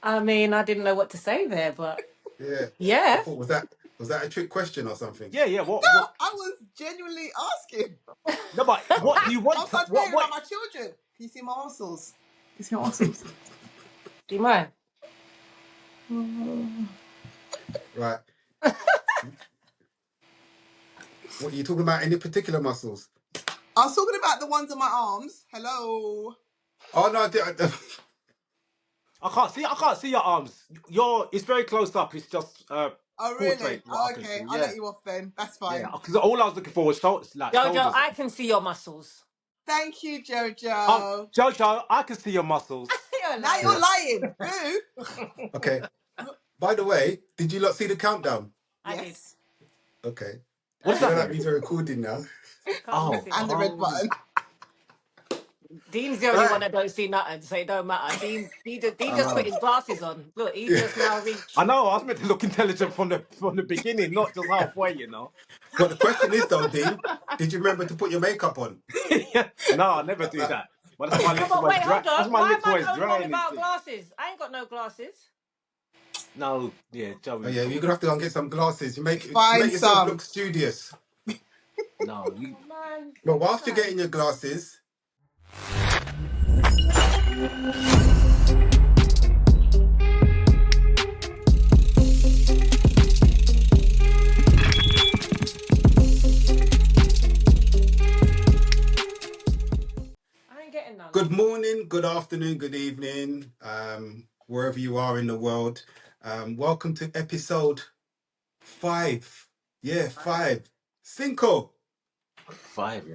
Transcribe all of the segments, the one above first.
I mean, I didn't know what to say there, but Yeah. I yeah. thought was that a trick question or something? Yeah. No, What? I was genuinely asking. No, but what do Okay. you want? I'm starting to What? about my children. Can you see my muscles? Can you see my muscles? Do you mind? Right. What are you talking about? Any particular muscles? I was talking about the ones on my arms. Hello. Oh no, I can't see your arms. It's very close up. It's just Oh, really? portrait what Oh, I can okay. see. I'll Yeah, let you off then. That's yeah. fine. Because all I was looking for was Jojo, shoulders. I can see your muscles. Thank you, Jojo. Jojo, I can see your muscles. You're Now lying. you're yeah. lying. Boo. Okay. By the way, did you not see the countdown? I did. Yes. Okay. What does You know that that mean? means we're recording now. Can't miss Oh, it. And the red button. Dean's the only one Right. that don't see nothing, so it don't matter. Dean I just put know. his glasses on. Look, he Yeah. just now reached. I know. I was meant to look intelligent from the beginning, not just halfway. But the question is though, Dean, did you remember to put your makeup on? No, I never do that. Well, that's my No, lips but always wait, dry. hold That's on. my Why am lips I always the only one drying and without thing. glasses? I ain't got no glasses. No, yeah, Oh Joey. yeah, you're gonna have to go and get some glasses. You Find make yourself some. look studious. No, you. Oh man, But whilst you're man. getting your glasses, I ain't getting none. good morning, good afternoon, good evening, wherever you are in the world. Welcome to episode 5. Yeah, 5. Cinco. 5,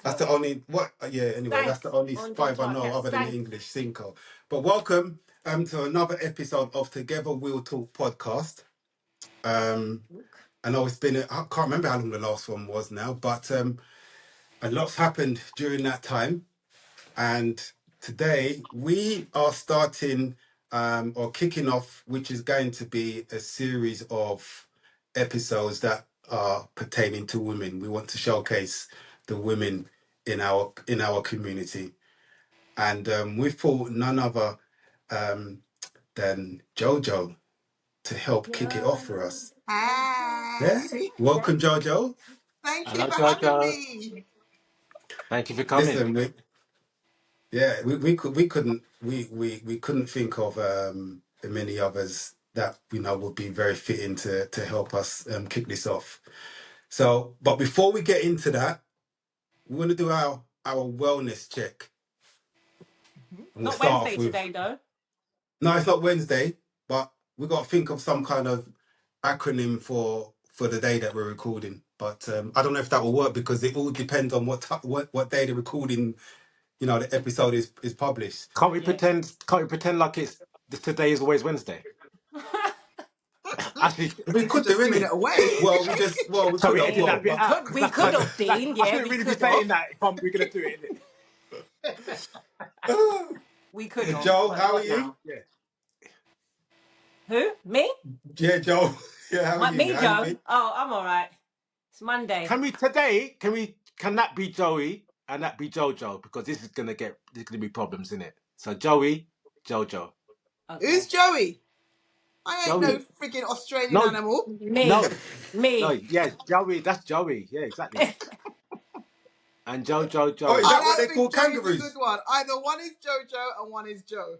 That's Cinco. the only what yeah, anyway, that's the Thanks. only On 5 I top, know yes. other than the Thanks. English, Cinco. But welcome to another episode of Together We'll Talk podcast. I know it's been I can't remember how long the last one was now, but a lot's happened during that time. And today we are starting or kicking off, which is going to be a series of episodes that are pertaining to women. We want to showcase the women in our community, and we thought none other than Jojo to help kick it off for us. Yeah, Hi. welcome, Jojo. Thank you Hello, for having Jojo. me. Thank you for coming. Listen, we couldn't think of many others that would be very fitting to help us kick this off. So, but before we get into that, we want to do our wellness check, and we'll Not start off Wednesday with today, though. no, it's not Wednesday, but we got to think of some kind of acronym for the day that we're recording. But I don't know if that will work because it all depends on what day the recording, the episode is published. Can't we Yeah. pretend? Can't we pretend like today is always Wednesday? Actually, We You're could do, just giving innit? it away. We could sorry, have. edit Hey, that Well, bit out. Because we could have, Dean. I Yeah, shouldn't we really be could have. saying that if we're gonna do it, We could have, Joe, but how are not you? now. innit? Who? Me? Yeah, Joe. Yeah, how are you? Me, How you Joe? been? Oh, I'm all right. It's Monday. Can that be Joey and that be Jojo? Because there's gonna be problems in it. So Joey, Jojo, Who's Okay. Joey? I ain't no Joey. friggin' Australian No, animal. Me. no, no. Me. Yeah, Joey. That's Joey. Yeah, exactly. And Jojo, Oh, is Joey. I that what don't they call think Joey's a good kangaroos? one. Either one is Jojo and one is Joe.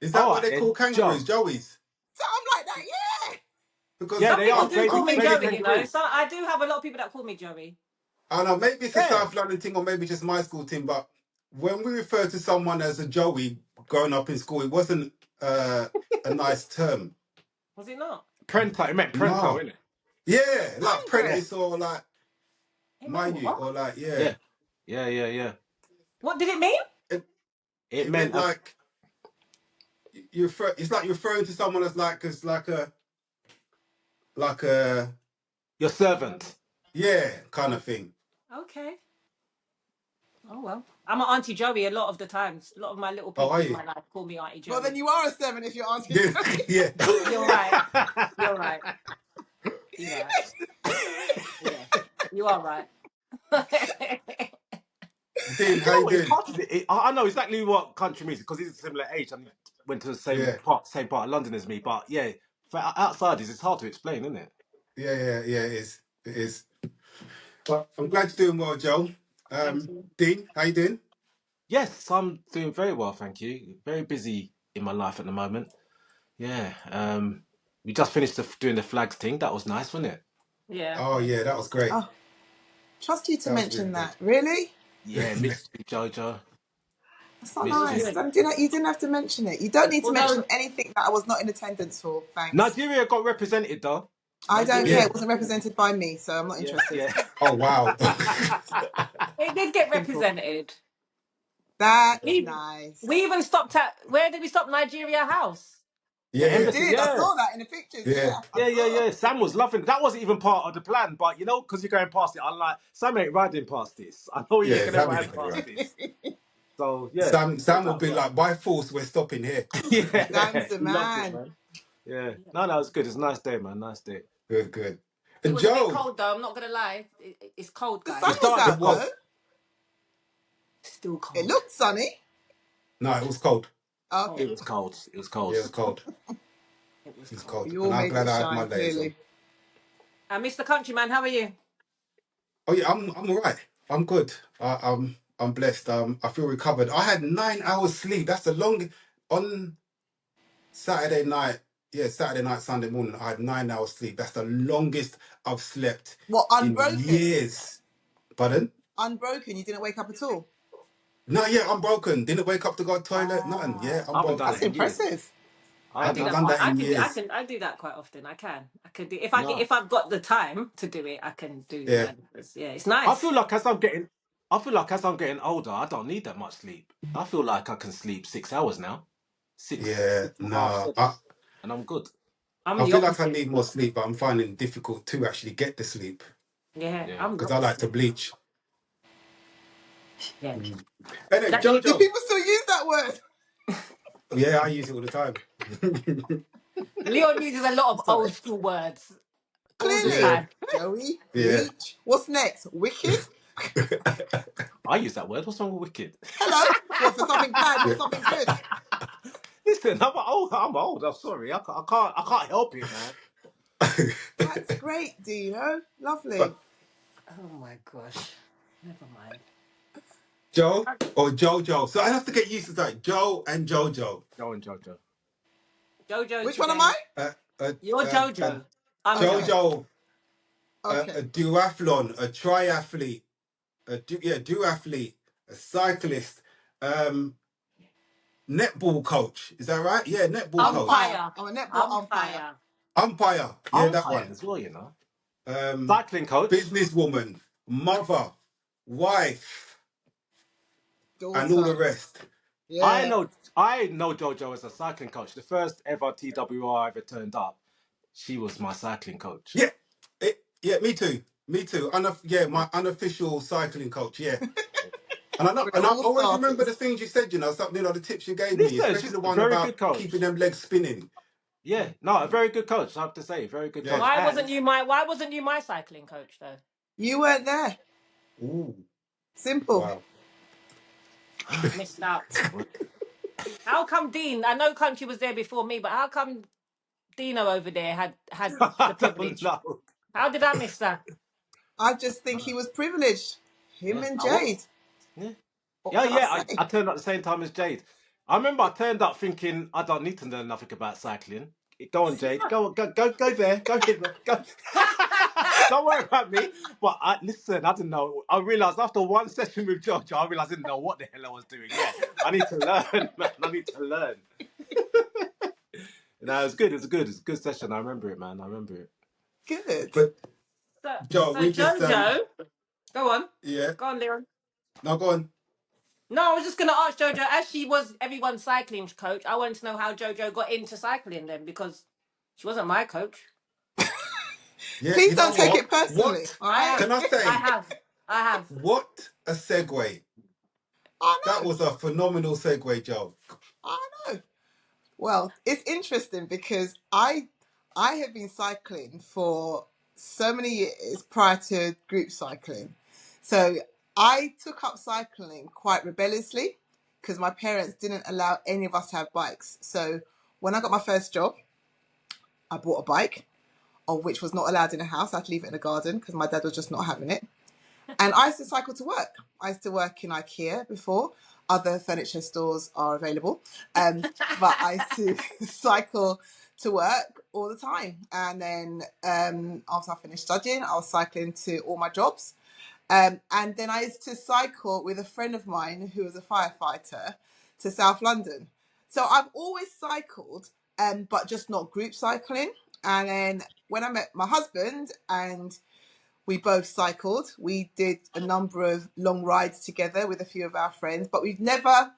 Is that All what right they call then, kangaroos, Joe. Joeys? Something like that, yeah. Because Yeah, Some they people are do call baby, me baby Joey, you know. kangaroos. So I do have a lot of people that call me Joey. I don't know, maybe it's a Yeah. South London thing or maybe just my school thing, but when we refer to someone as a Joey growing up in school, it wasn't a nice term. Was it not? Prento. It meant Prento, No. innit? Yeah, like Yeah. Congress. apprentice or like It meant mind you, what? or like Yeah. Yeah. What did it mean? it, It it meant meant like it's like you're referring to someone as like a your servant. yeah kind of thing. Okay. Oh well. I'm an Auntie Joey a lot of the times. A lot of my little Oh, are people in you? my life call me Auntie Well, then Joey. you are a 7 if you're asking Yeah, Joey. yeah. You're right. You're right. You're right. Yeah. You are right. Dean, You how know you what? It's doing? hard to. I know exactly what country music because he's a similar age and he went to the Yeah, same part of London as me. But yeah, for outsiders, it's hard to explain, isn't it? yeah. It is. It is. But I'm glad you're doing well, Joe. Thank you. Dean, how you doing? Yes, I'm doing very well, thank you. Very busy in my life at the moment. Yeah. We just finished doing the flags thing. That was nice, wasn't it? Yeah. Oh yeah, that was great. Oh, trust you to That was really mention good. that. Really? Yeah, missed you, Jojo. That's not It Missed was you. nice. good. You didn't have to mention it. You don't need to mention Although, anything that I was not in attendance for. Thanks. Nigeria got represented though. I don't care. Nigeria. Yeah. It wasn't represented by me, so I'm not Yeah, interested. yeah. Oh wow. it did get Simple. represented. That's We nice. we even stopped at, where did we stop? Nigeria House. Yeah, The We yeah, embassy, did. I yeah. saw that in the pictures. yeah. Yeah, I saw. Yeah. Sam was loving it. That wasn't even part of the plan, but you know, because you're going past it, I'm like, Sam ain't riding past this. I know he ain't Yeah, gonna Sam is ride gonna be past right. this. So yeah, Sam that will was be right. like, by force, we're stopping here. Sam's Yeah, the he loved it, man. man. Yeah, no, that was good. It's a nice day, man. Nice day. Good, good. It And was a bit Joe, cold though. I'm not gonna lie. It's cold, The sun guys. It was started it out cold. though. was. Still It cold. looked sunny. No, it was cold. Okay. It Cold. was cold. It was Yeah, cold. it was cold. It was It was cold. cold. You And all I'm made glad it I had my shine, layers on. clearly. Mr. Countryman, how are you? Oh yeah, I'm all right. I'm good. I'm blessed. I feel recovered. I had 9 hours sleep. That's the long on Saturday night. Yeah, Saturday night, Sunday morning. I had 9 hours sleep. That's the longest I've slept What, in unbroken? years. Pardon? Unbroken. You didn't wake up at all. No, yeah, I'm broken. Didn't wake up to go to the toilet. Nothing. Yeah, Ah, I'm I haven't done broken. it that's in years. impressive. I I I haven't do haven't done that it. done quite. that in I years. can. I do that quite often. I can. I could do No, if I've got the time to do it. I can do Yeah, 9 hours. Yeah, it's I nice. feel like as I'm getting older, I don't need that much sleep. I feel like I can sleep 6 hours now, yeah. six and a half, No, 7, and I'm good. I'm I the feel like I opposite. need more sleep, but I'm finding it difficult to actually get the sleep Yeah, Yeah. I'm the because I like to opposite. bleach. Yeah. Mm. Anyway, That you Do Jojo. people still use that word? Yeah, I use it all the time. Leon uses a lot of Sorry. old school words all the Yeah, Clearly. time. Joey, yeah. bleach. What's next? Wicked? I use that word. What's wrong with wicked? Hello? What, for something bad, Yeah. not something good? Listen, I'm old. I'm old. I'm sorry. I can't help it, man. That's great, Dino. But Lovely. Oh my gosh. Never mind. Joe or Jojo. So I have to get used to that. Joe and Jojo. Go on, Jojo. Jojo Which one am I? today. Uh, uh, You're uh, Jojo. I'm Okay. Joe. Jojo, Okay. a duathlon, a triathlete, duathlete, a cyclist, netball coach. Is that right? Yeah, netball coach. Umpire. Umpire. I'm a netball umpire. Umpire. Umpire. Yeah, that Umpire one. as well, you know. Um, Cycling coach. businesswoman, mother, wife, and all the Daughter. rest. I Yeah. know I know Jojo as a cycling coach. The first ever TWR I ever turned up, she was my cycling coach. Yeah, yeah, me too. Me too. Yeah, my unofficial cycling coach. Yeah, and When it I all always started. remember the things you said. Something, the tips you gave me, Listen, especially she's the a one very good about coach. keeping them legs spinning. Yeah, no, a very good coach, I have to say. Very good Yeah. coach. Why wasn't And you my cycling coach though? You weren't there. Ooh, Simple. wow. Missed out. How come Dean? I know Country was there before me, but how come Dino over there had I the don't privilege? know. How did I miss that? I just think he was privileged. Him Yeah, and I was. Jade. Yeah. What Yeah, can I yeah. say? I turned up at the same time as Jade. I remember I turned up thinking I don't need to know nothing about cycling. Go on, Jade. Go there. Go hit them. Go. Don't worry about me. But listen, I didn't know. I realised after one session with George, I realised I didn't know what the hell I was doing. Yeah, I need to learn, man. I need to learn. No, it was good. It was good. It's a good session. I remember it, man. I remember it. Good. But so, Joe, so we just Jojo, yeah. go on, Leon. Now go on. No, I was just gonna ask Jojo, as she was everyone's cycling coach. I wanted to know how Jojo got into cycling then, because she wasn't my coach. Yeah, Please you know don't take what? it personally. What All I right. have, can I I say? have, I have. What a segue! I That know. was a phenomenal segue, Joe. I know. Well, it's interesting because I have been cycling for so many years prior to group cycling. So I took up cycling quite rebelliously because my parents didn't allow any of us to have bikes. So when I got my first job, I bought a bike, of which was not allowed in the house. I had to leave it in the garden because my dad was just not having it. And I used to cycle to work. I used to work in IKEA before. Other furniture stores are available. But I used to cycle to work all the time. And then after I finished studying, I was cycling to all my jobs. And then I used to cycle with a friend of mine who was a firefighter to South London. So I've always cycled, but just not group cycling. And then when I met my husband and we both cycled, we did a number of long rides together with a few of our friends, but we've never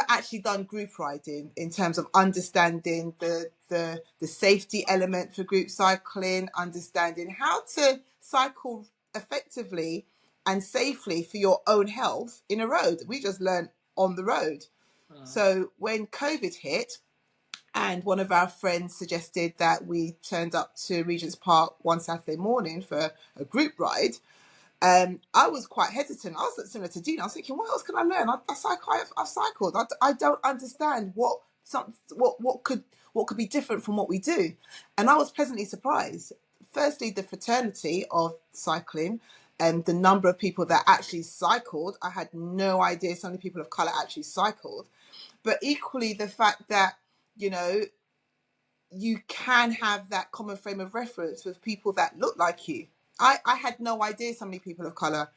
actually done group riding in terms of understanding the safety element for group cycling, understanding how to cycle effectively and safely for your own health in a road. We just learned on the road. So when COVID hit, and one of our friends suggested that we turned up to Regent's Park one Saturday morning for a group ride, I was quite hesitant. I was similar to Dina. I was thinking, what else can I learn? I've cycled. I don't understand what could be different from what we do. And I was pleasantly surprised. Firstly, the fraternity of cycling and the number of people that actually cycled. I had no idea so many people of colour actually cycled. But equally, the fact that, you know, you can have that common frame of reference with people that look like you. I had no idea so many people of colour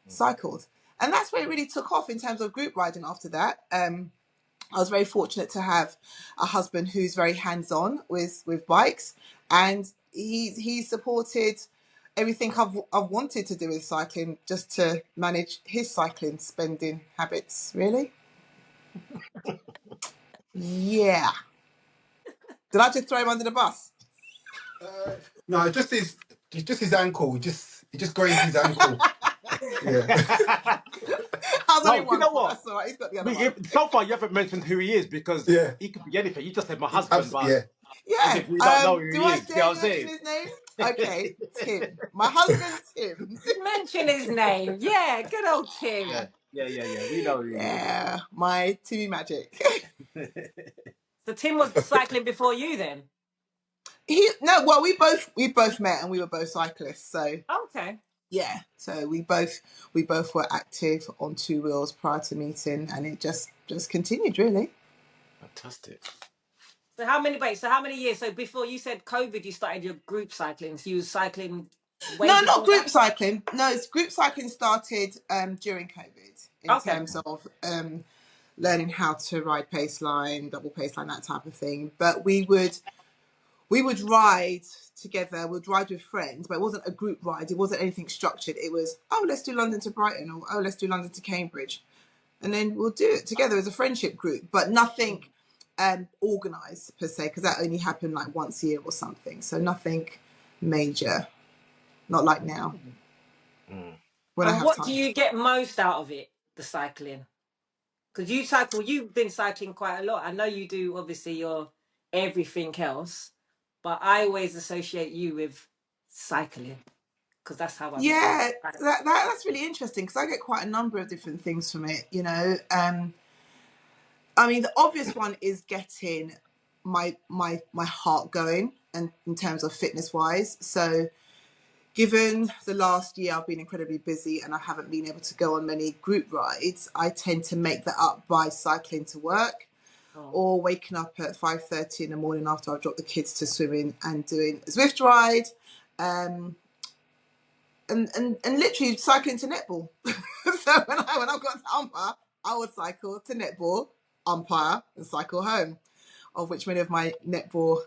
cycled. And that's where it really took off in terms of group riding after that. I was very fortunate to have a husband who's very hands-on with bikes, and he supported everything I've wanted to do with cycling, just to manage his cycling spending habits, really. Yeah. Did I just throw him under the bus? No, just his ankle. He just grazed his ankle. Yeah. How's No, only you one know foot? what? That's all right. He's got the other one. So far, you haven't mentioned who he is because Yeah. he could be anything. You just said my husband, but Yeah. as Yeah. if we don't know who Do he I is. You know dare what I'm mention saying? his name? Okay, Tim. My husband, Tim. Mention his name. Yeah, good old Tim. Yeah. We know who he is. Yeah, my Timmy Magic. So Tim was cycling before you then? Well, we both met and we were both cyclists. So Okay. yeah, so we both were active on two wheels prior to meeting, and it just continued really. Fantastic. So how many years? So before you said COVID, you started your group cycling. So you was cycling way No, before not group that? cycling. No, it's group cycling started during COVID in Okay. terms of learning how to ride paceline, double paceline, that type of thing. But we would ride together. We'd ride with friends, but it wasn't a group ride. It wasn't anything structured. It was, oh, let's do London to Brighton, or oh, let's do London to Cambridge, and then we'll do it together as a friendship group. But nothing organised per se, because that only happened like once a year or something. So nothing major. Not like now, when I And have what do time. you get most out of it, the cycling? Because you've been cycling quite a lot. I know you do, obviously, your everything else, but I always associate you with cycling because that's how I met you. Yeah, that's really interesting because I get quite a number of different things from it. You know, I mean, the obvious one is getting my heart going, and in terms of fitness wise. So, given the last year I've been incredibly busy and I haven't been able to go on many group rides, I tend to make that up by cycling to work. Or waking up at 5:30 in the morning after I've dropped the kids to swimming and doing a Zwift ride, and literally cycling to netball. So when I've got to umpire, I would cycle to netball, umpire, and cycle home. Of which many of my netball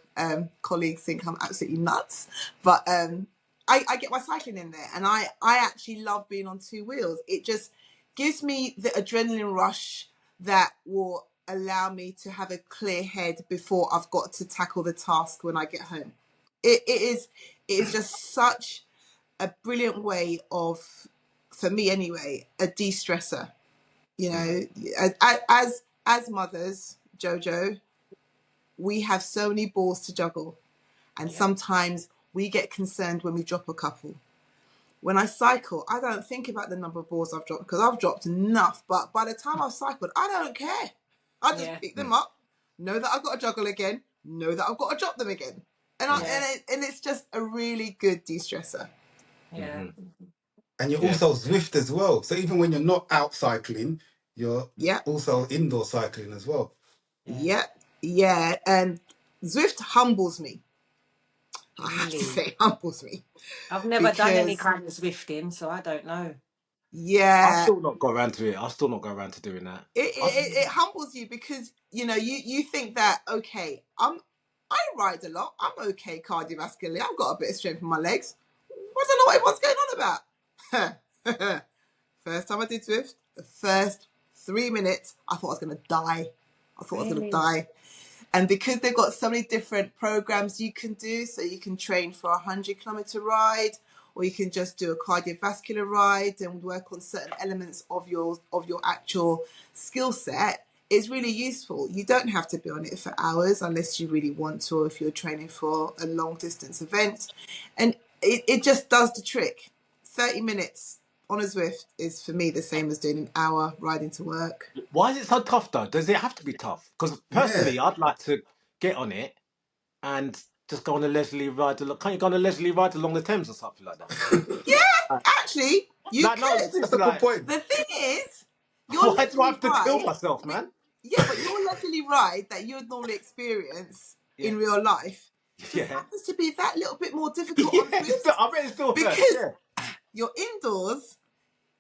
colleagues think I'm absolutely nuts, but I get my cycling in there, and I actually love being on two wheels. It just gives me the adrenaline rush that will allow me to have a clear head before I've got to tackle the task when I get home. It is just such a brilliant way of, for me anyway, a de-stressor. You know, as mothers, Jojo, we have so many balls to juggle, and sometimes we get concerned when we drop a couple. when I cycle, I don't think about the number of balls I've dropped because I've dropped enough. But by the time I've cycled, I don't care. I just Yeah. pick them up, know that I've got to juggle again, know that I've got to drop them again. And Yeah. and it's just a really good de-stressor. Yeah. And you're Yeah. also Zwift as well. So even when you're not out cycling, you're Yeah, also indoor cycling as well. yeah, yeah. And Zwift humbles me. I have to Really. say, humbles me I've never done any because, kind of Zwifting, so I don't know. I've yeah, still not got around to it. I've still not got around to doing that. it humbles you because you think that, okay, I ride a lot, I'm okay cardiovascularly, I've got a bit of strength in my legs, I don't know what everyone's going on about. First time I did Zwift, the first 3 minutes I thought I was going to die. Really? And because they've got so many different programs you can do, so you can train for a 100-kilometer ride, or you can just do a cardiovascular ride and work on certain elements of your actual skill set, it's really useful. You don't have to be on it for hours unless you really want to, or if you're training for a long distance event. And it just does the trick. 30 minutes on a Zwift is, for me, the same as doing an hour riding to work. Why is it so tough though? Does it have to be tough? Because Yeah. personally, I'd like to get on it and just go on a leisurely ride. Can't you go on a leisurely ride along the Thames or something like that? Yeah, actually, you Like, no, could. That's seriously, a good like, point. The thing is, your why do I leisurely have to kill ride, myself, man? yeah, but your leisurely ride that you would normally experience Yeah, in real life just yeah, happens to be that little bit more difficult yeah. on Swift I bet it still hurts. because Yeah, you're indoors,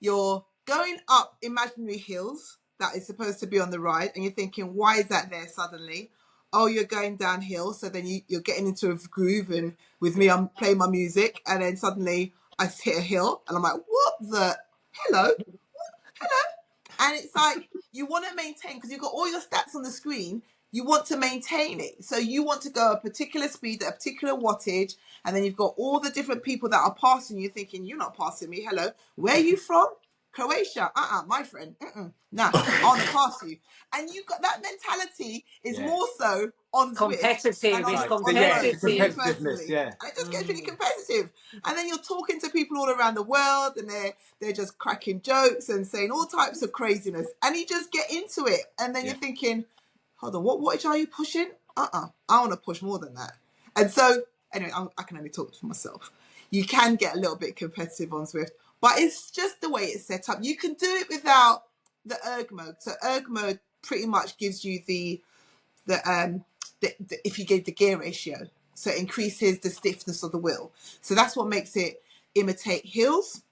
you're going up imaginary hills that is supposed to be on the ride, and you're thinking, why is that there suddenly? Oh, you're going downhill, so then you're getting into a groove, and with me, I'm playing my music, and then suddenly I hit a hill, and I'm like, what the hello? And it's like you want to maintain, because you've got all your stats on the screen, you want to maintain it. So you want to go a particular speed at a particular wattage, and then you've got all the different people that are passing you thinking, you're not passing me. Hello, where are you from? Croatia. My friend. Nah, I want to pass you. And you've got that mentality is yeah. more so on Zwift than Competitive. on It's on the Yeah, road the for me competitive. competitiveness. personally. Yeah, And it just gets really Mm. competitive. And then you're talking to people all around the world, and they're just cracking jokes and saying all types of craziness, and you just get into it, and then yeah. you're thinking, hold on, what wattage are you pushing? I want to push more than that. And so anyway, I can only talk for myself. You can get a little bit competitive on Zwift, but it's just the way it's set up. You can do it without the erg mode. So erg mode pretty much gives you the if you give the gear ratio, so it increases the stiffness of the wheel. So that's what makes it imitate hills.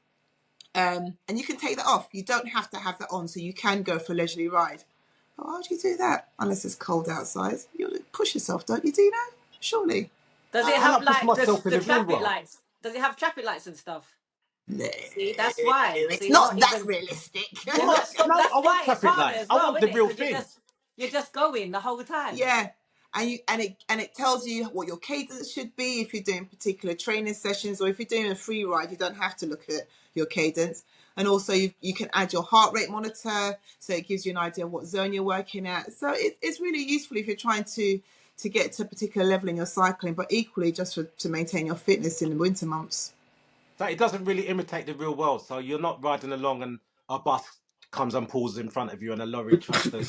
And you can take that off. You don't have to have that on, so you can go for a leisurely ride. But why would you do that unless it's cold outside? You push yourself, don't you, Dino? Surely. Does it I have like push like myself in the the real traffic world. lights? Does it have traffic lights and stuff? No, See, that's why. So it's you're not not that even. realistic. You're No, not stop. no, That's I want why it's traffic harder lights. as I well, want isn't the it? real Because thing. you're just going the whole time. Yeah, and it tells you what your cadence should be if you're doing particular training sessions, or if you're doing a free ride, you don't have to look at your cadence. And also you can add your heart rate monitor, so it gives you an idea of what zone you're working at. So it's really useful if you're trying to get to a particular level in your cycling, but equally just to maintain your fitness in the winter months. So it doesn't really imitate the real world. So you're not riding along and a bus comes and pulls in front of you and a lorry tries to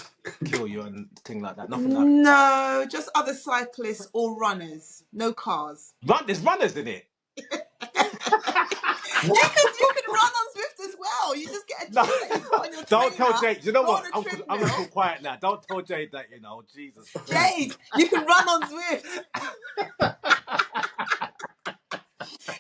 kill you and thing like that. Nothing like No, just other cyclists or runners, no cars. there's runners in it. You can run on Zwift as well. You just get a No, gym that you put on your don't tell trainer, Jade. You know go on what? a I'm gonna treadmill. keep quiet now. Don't tell Jade that. Jesus. Jade, you can run on Zwift.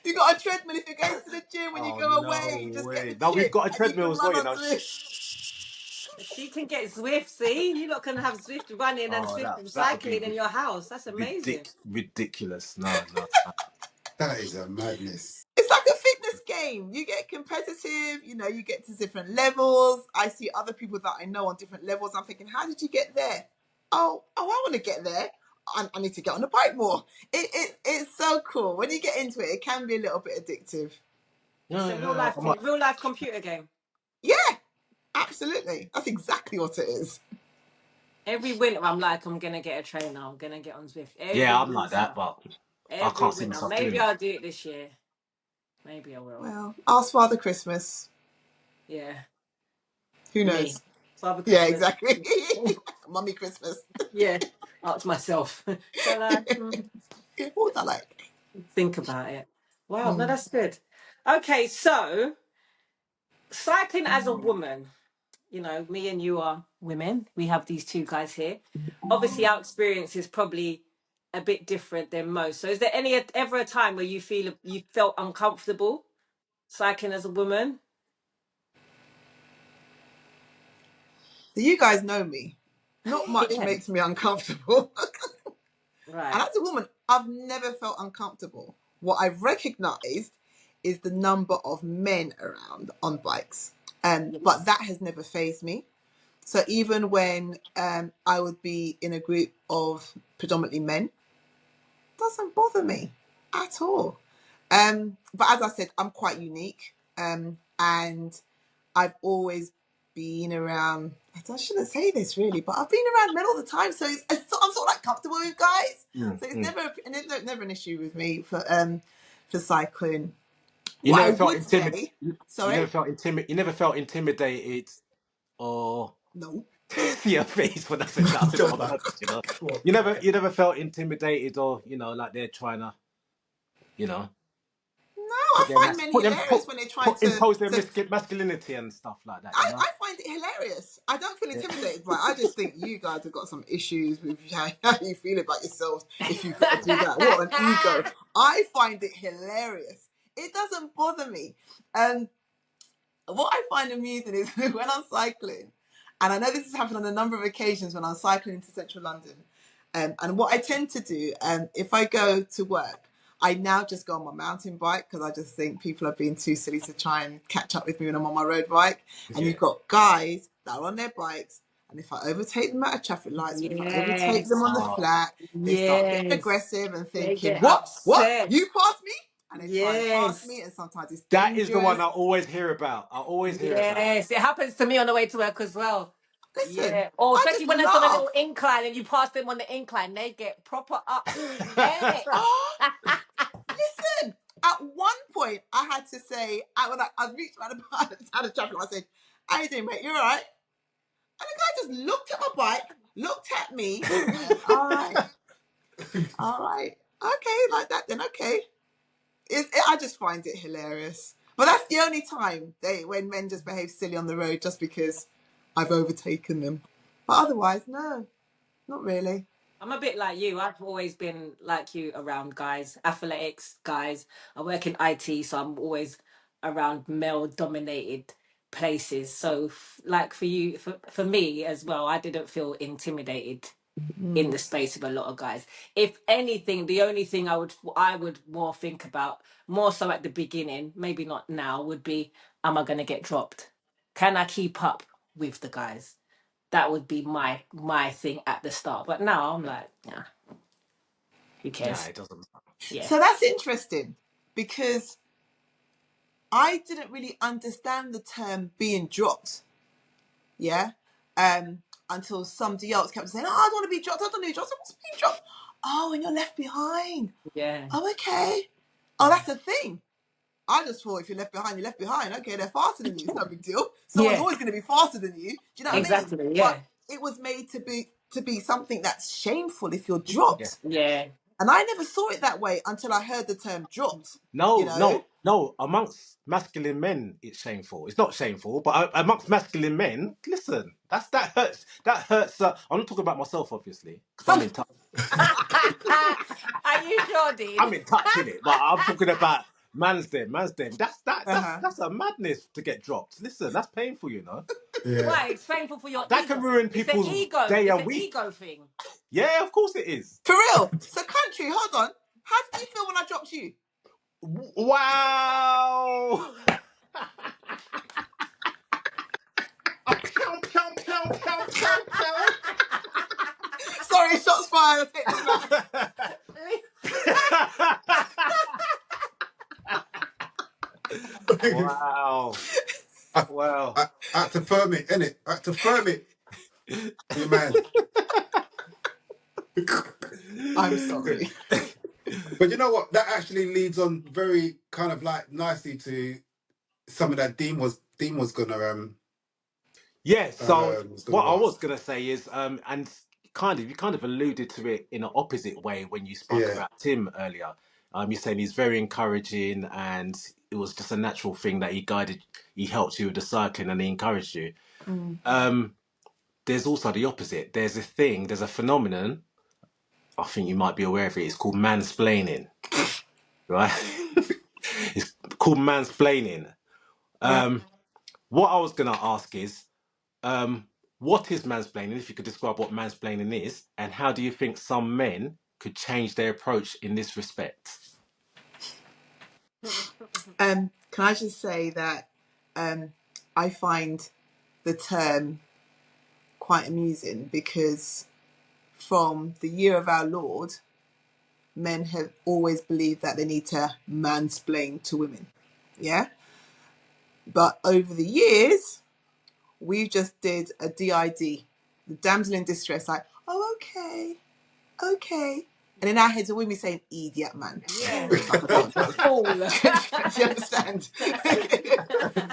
You got a treadmill if you're going to the gym when you Oh go away. no You just get way. the Now we've kit got a and you treadmill can as well. run on Zwift. She can get Zwift. See, you lot can have Zwift running and Oh, Zwift that would cycling be in your house. That's amazing. ridiculous. No, no. That is a madness. It's like a fitness game. You get competitive, you get to different levels. I see other people that I know on different levels. I'm thinking, how did you get there? Oh, I want to get there. I need to get on the bike more. It's so cool. When you get into it, it can be a little bit addictive. It's a real life computer game. Yeah, absolutely. That's exactly what it is. Every winter, I'm like, I'm gonna get a trainer. I'm gonna get on Zwift. Every Yeah, I'm like winter. that, but I Every can't see winter. myself doing Maybe it. I'll do it this year. Maybe I will. Well, ask Father Christmas. Yeah. Who Me. knows? Father Yeah, Christmas. exactly. Mummy Christmas. Yeah. Ask myself. Shall I What was I like? think about it? Wow, no, Mm. that's good. Okay, so cycling as a woman, you know, me and you are women. We have these two guys here. Obviously, our experience is probably a bit different than most. So, is there any ever a time where you felt uncomfortable cycling as a woman? So you guys know me. Not much Yeah. makes me uncomfortable. And Right. as a woman, I've never felt uncomfortable. What I've recognized is the number of men around on bikes. But Yes. that has never fazed me. So even when I would be in a group of predominantly men, doesn't bother me at all. But as I said, I'm quite unique. And I've always been around, I shouldn't say this really, but I've been around men all the time. So I'm sort of like comfortable with guys. So it's never an issue with me for cycling. You What I never felt would intimidated. say, You sorry, never felt intimidated. You never felt intimidated or no. see your face when I said that. I said it Just on like, purpose, you know. come on. You never felt intimidated or like they're trying to you know No, I find men hilarious when they're trying impose their to masculinity and stuff like that. I find it hilarious. I don't feel Yeah. intimidated by it. I just think you guys have got some issues with how you feel about yourselves if you've got to do that. What an ego. I find it hilarious. It doesn't bother me. What I find amusing is when I'm cycling, and I know this has happened on a number of occasions when I'm cycling into central London, and what I tend to do, if I go to work, I now just go on my mountain bike because I just think people are being too silly to try and catch up with me when I'm on my road bike. And Yeah. you've got guys that are on their bikes, and if I overtake them at a traffic lights, or if I overtake them Yes. on the flat, they start getting Yes. aggressive and They thinking, get what? upset. You passed me? And they try and pass Yes. me, and sometimes it's That is the one dangerous. I always hear about. I always hear about. Yes. It happens to me on the way to work as well. Listen, Yeah. Or I especially just when it's on a little laugh. incline and you pass them on the incline, they get proper upset. Oh, listen. At one point, I had to say, I reached out of traffic, I said, "How you doing, mate? You all right?" And the guy just looked at my bike, looked at me, and all right, okay, like that then, okay. I just find it hilarious. But that's the only time when men just behave silly on the road just because I've overtaken them. But otherwise, no, not really. I'm a bit like you. I've always been like you around guys, athletics guys. I work in IT, so I'm always around male dominated places. So, like for you, for me as well, I didn't feel intimidated in the space of a lot of guys. If anything, the only thing I would more think about, more so at the beginning, maybe not now, would be, am I going to get dropped? Can I keep up with the guys? That would be my thing at the start. But now I'm like, yeah, who Nah, cares? it doesn't. Yeah. So that's interesting because I didn't really understand the term being dropped. Yeah. Until somebody else kept saying, "Oh, I don't want to be dropped. I don't want to be dropped. What's being dropped? Oh, and you're left behind. Yeah. Oh, okay. Oh, that's a thing. I just thought if you're left behind, you're left behind. Okay, they're faster than you. It's no big deal. Someone's Yeah. always going to be faster than you. Do you know what I mean? Exactly. But Yeah. it was made to be something that's shameful if you're Yeah. dropped. Yeah. And I never saw it that way until I heard the term dropped. You No, know? no, no. Amongst masculine men, it's shameful. It's not shameful, but amongst masculine men, listen, that hurts. That hurts. I'm not talking about myself, obviously, because I'm in touch. Are you sure, Dean? I'm in touch in it, but I'm talking about man's them. Uh-huh. That's a madness to get dropped. Listen, that's painful, you know. Yeah. Why? It's painful for your That can ego. ruin It's an people's ego. day It's and an week. ego thing. Yeah, of course it is. For real. So country, hold on. How did you feel when I dropped you? Wow. A pow, pow, pow, pow, pow, Sorry, shots fired. I take this back. pow. Wow. I, Wow. I had to firm it, innit? I had to firm it. Your man. I'm sorry. But you know what? That actually leads on very kind of like nicely to something that Dean was Yeah, so what gonna I was ask. gonna say is, and you kind of alluded to it in an opposite way when you spoke Yeah. about Tim earlier. You're saying he's very encouraging, and it was just a natural thing that he helped you with the cycling, and he encouraged you. Mm. There's also the opposite. There's a phenomenon. I think you might be aware of it. It's called mansplaining, right? It's called mansplaining. Right. What I was gonna ask is, what is mansplaining? If you could describe what mansplaining is, and how do you think some men could change their approach in this respect? Can I just say that I find the term quite amusing because from the year of our Lord, men have always believed that they need to mansplain to women. Yeah. But over the years, we just did a DID, the damsel in distress, like, oh, okay, okay. And in our heads, we're women saying, idiot, man. Yeah. Like, I can't The do fool. it. Do you understand?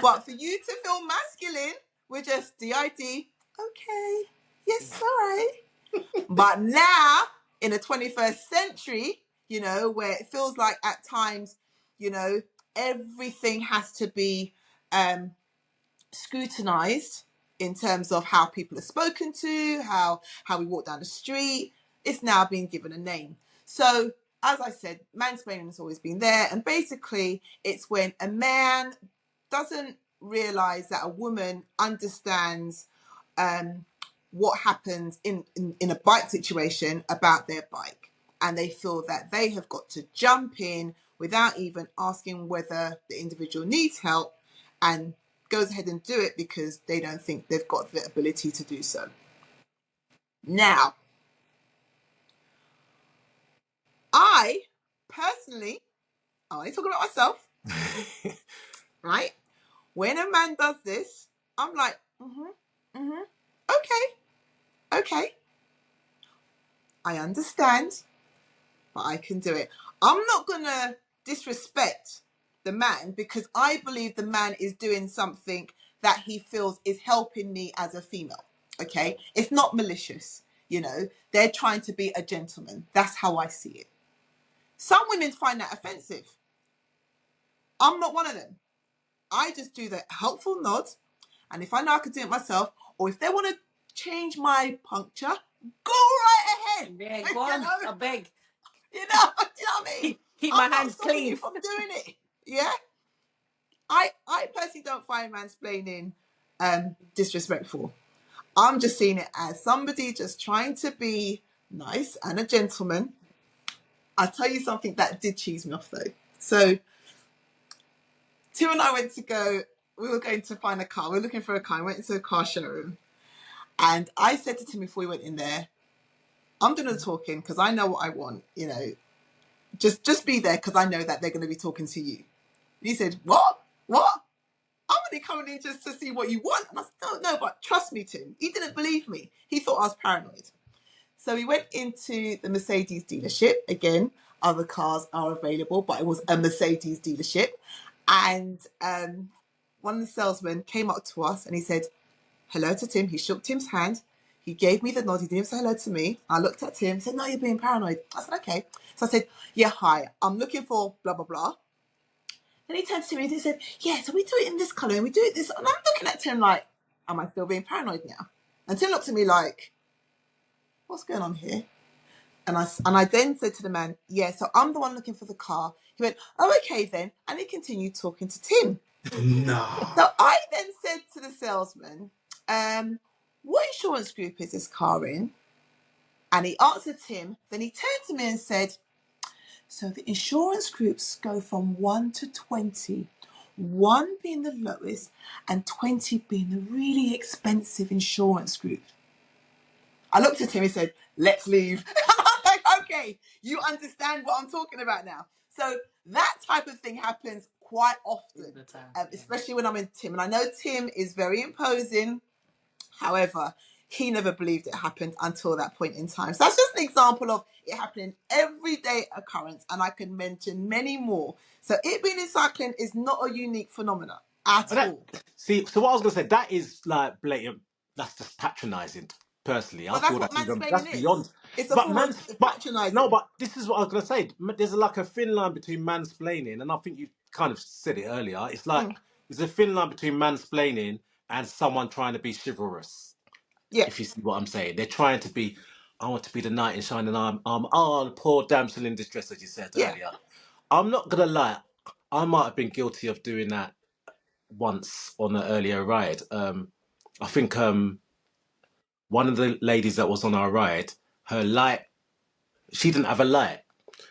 But for you to feel masculine, we're just DID, okay, yes, all right. But now, in the 21st century, you know, where it feels like at times, you know, everything has to be scrutinized in terms of how people are spoken to, how we walk down the street. It's now being given a name. So, as I said, mansplaining has always been there. And basically, it's when a man doesn't realize that a woman understands what happens in a bike situation about their bike. And they feel that they have got to jump in without even asking whether the individual needs help, and goes ahead and do it because they don't think they've got the ability to do so. Now, I personally, I'm only talking about myself, right? When a man does this, I'm like, okay, I understand, but I can do it. I'm not gonna disrespect the man because I believe the man is doing something that he feels is helping me as a female. Okay, it's not malicious. You know, they're trying to be a gentleman. That's how I see it. Some women find that offensive. I'm not one of them. I just do the helpful nod, and if I know I can do it myself, or if they want to change my puncture, go right ahead. Yeah, go on. I beg. Do you know what I mean? Keep my I'm not hands stopping clean. you from doing it. Yeah. I personally don't find mansplaining disrespectful. I'm just seeing it as somebody just trying to be nice and a gentleman. I'll tell you something that did cheese me off though. So Tim and I we were going to find a car. We were looking for a car. We went into a car showroom. And I said to Tim before we went in there, I'm doing the talking because I know what I want, you know. Just be there because I know that they're going to be talking to you. And he said, what? I'm only coming in just to see what you want. And I said, no, but trust me, Tim. He didn't believe me. He thought I was paranoid. So we went into the Mercedes dealership. Again, other cars are available, but it was a Mercedes dealership. And one of the salesmen came up to us and he said, hello to Tim. He shook Tim's hand. He gave me the nod. He didn't even say hello to me. I looked at Tim, said, no, you're being paranoid. I said, okay. So I said, yeah, hi. I'm looking for blah, blah, blah. Then he turned to me and he said, yeah, so we do it in this colour and we do it this. And I'm looking at Tim like, am I still being paranoid now? And Tim looked at me like, what's going on here? And I then said to the man, yeah, so I'm the one looking for the car. He went, oh, okay then. And he continued talking to Tim. Nah. So I then said to the salesman, what insurance group is this car in? And he answered Tim. Then he turned to me and said, so the insurance groups go from 1 to 20, 1 being the lowest and 20 being the really expensive insurance group. I looked at him and said, let's leave. I'm like, okay, you understand what I'm talking about now. So that type of thing happens quite often, especially when I'm in Tim. And I know Tim is very imposing. However, he never believed it happened until that point in time. So that's just an example of it happening everyday occurrence, and I can mention many more. So it being in cycling is not a unique phenomenon at And that, all. see, so what I was gonna say, that is like blatant. That's just patronising. Personally, I But that's feel what that's even that's mansplaining is. beyond. It's a But form of man's, but no, patronising. but this is what I was gonna say. There's like a thin line between mansplaining, and I think you kind of said it earlier. It's like there's a thin line between mansplaining and someone trying to be chivalrous. Yeah, If you see what I'm saying, they're trying to be. I want to be the knight in shining armor. Oh, the poor damsel in distress, as you said yeah. earlier. I'm not gonna lie. I might have been guilty of doing that once on an earlier ride. I think one of the ladies that was on our ride, her light, she didn't have a light.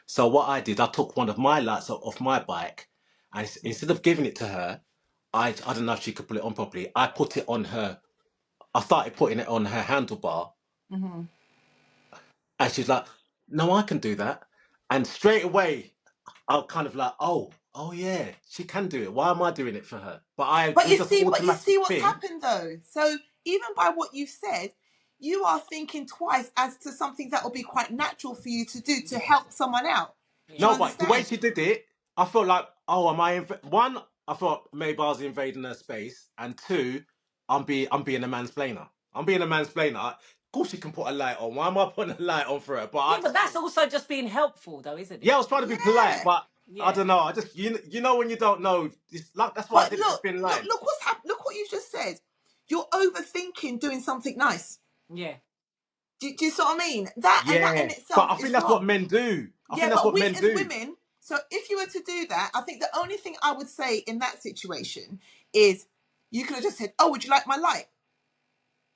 So what I did, I took one of my lights off my bike, and instead of giving it to her, I don't know if she could put it on properly. I put it on her. I started putting it on her handlebar, Mm-hmm. and she's like, "No, I can do that." And straight away, I was kind of like, "Oh yeah, she can do it. Why am I doing it for her?" It was just an But you automatic see what's thing. happened though. So even by what you've said, you are thinking twice as to something that will be quite natural for you to do to help someone out. Do you No, but the way understand? she did it, I felt like, oh, am I? One, I thought maybe I was invading her space, and two, I'm being a mansplainer. I'm being a mansplainer. Of course, she can put a light on. Why am I putting a light on for her? But I Yeah, but just, that's also just being helpful, though, isn't yeah, I it? was trying to be polite, Yeah. but I Yeah. don't know. I just, you know, when you don't know, it's like that's why I But said it's a thin line. look what's happened. Look what you just said. You're overthinking doing something nice. Yeah. Do you see what I mean? That in Yeah, but itself I think is that's what wrong. men do. I think Yeah, that's but what we men as do. women, so if you were to do that, I think the only thing I would say in that situation is you could have just said, "Oh, would you like my light?"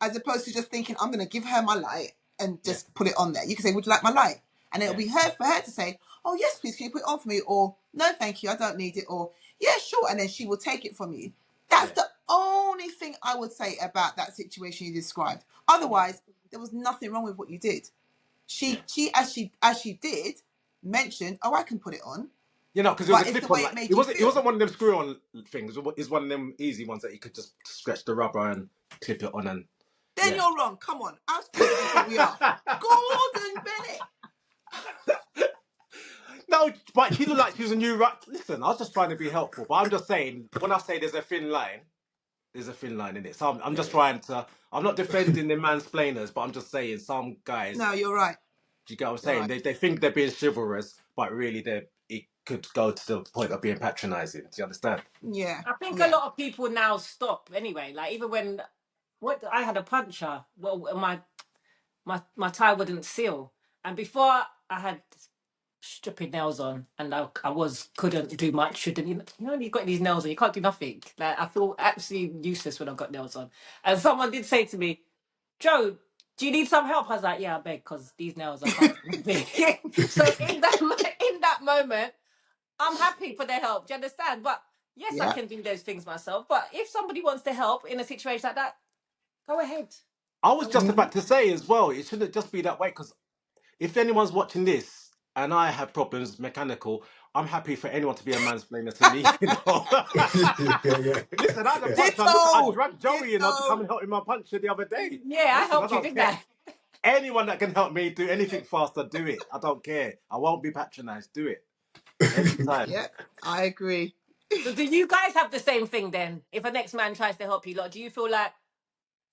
As opposed to just thinking, "I'm going to give her my light and Yeah, just put it on there." You could say, "Would you like my light?" And it'll yeah, be her for her to say, "Oh, yes, please, can you put it on for me?" Or, "No, thank you, I don't need it." Or, "Yeah, sure." And then she will take it from you. That's yeah, the only thing I would say about that situation you described. Yeah. Otherwise, there was nothing wrong with what you did. yeah. She did mention, "Oh, I can put it on," You know, because it was a but it's the clip on. way it Like made it you wasn't. It feel. wasn't one of them screw-on things. It's one of them easy ones that you could just stretch the rubber and clip it on, and Then yeah. you're wrong. Come on, how stupid do you think we are? Gordon Bennett. No, but she looked like she was a new. Listen, I was just trying to be helpful, but I'm just saying when I say there's a thin line, there's a thin line in it. So I'm There just is. trying to. I'm not defending the mansplainers, but I'm just saying some guys. No, you're right. Do you get what I'm You're saying? right. They think they're being chivalrous, but really it could go to the point of being patronising. Do you understand? Yeah, I think a yeah. lot of people now stop anyway. Like even when I had a puncher, well, my tie wouldn't seal, and before I had stripping nails on, and I was couldn't do much. Shouldn't you got these nails on, you can't do nothing. Like I feel absolutely useless when I've got nails on. And someone did say to me, "Joe, do you need some help?" I was like, "Yeah, I beg, because these nails I can't do nothing." So in that moment, I'm happy for their help. Do you understand? But yes, I Yeah. can do those things myself. But if somebody wants to help in a situation like that, go ahead. I was Go just ahead. Mhm. about to say as well, it shouldn't just be that way because if anyone's watching this and I have problems mechanical, I'm happy for anyone to be a mansplainer to me. You know. yeah, yeah, Listen, I had a yeah. puncher. Look, I Ditto. dragged Joey in to come Ditto. and help him my puncher the other day. Yeah, I Listen, I helped you, don't didn't care. I? Anyone that can help me do anything faster, do it. I don't care. I won't be patronised. Do it anytime. Yeah, I agree. So do you guys have the same thing then? If a next man tries to help you, like, do you feel like,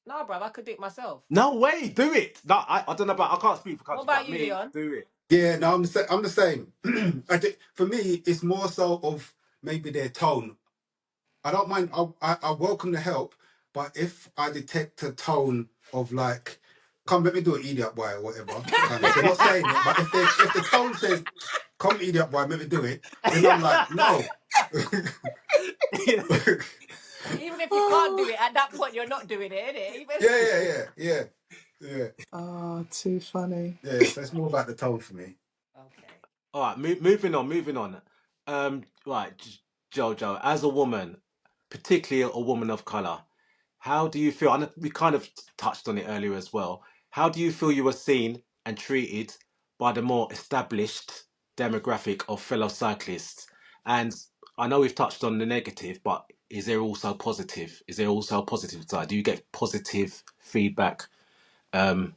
nah, bruv, I could do it myself? No way, do it. No, I don't know about. I can't speak for What country, about but you, me, Leon? do it. Yeah, no, I'm the same. I think for me, it's more so of maybe their tone. I don't mind. I welcome the help, but if I detect a tone of like, "Come, let me do an idiot boy" or whatever, kind of. They're not saying it, but if the tone says, "Come, idiot boy, let me do it," then I'm like, no. Yeah. Even if you can't do Oh, it, at that point you're not doing it, innit? Even Yeah. oh, too funny. Yeah. So it's more about the tone for me. Okay. All right, moving on, moving on. Right, Jojo, as a woman, particularly a woman of color, how do you feel? And we kind of touched on it earlier as well. How do you feel you were seen and treated by the more established demographic of fellow cyclists? And I know we've touched on the negative, but is there also positive? Is there also a positive side? Do you get positive feedback Or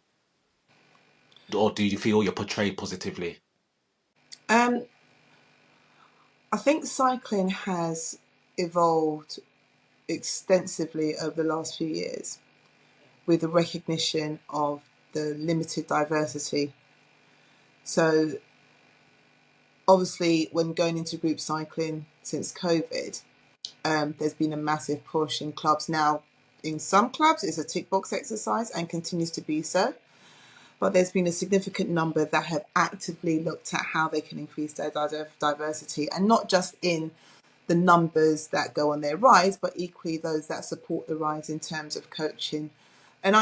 do you feel you're portrayed positively? I think cycling has evolved extensively over the last few years with the recognition of the limited diversity. So obviously when going into group cycling since COVID, there's been a massive push in clubs. Now, in some clubs, it's a tick box exercise and continues to be so. But there's been a significant number that have actively looked at how they can increase their diversity, and not just in the numbers that go on their rides, but equally those that support the rides in terms of coaching. And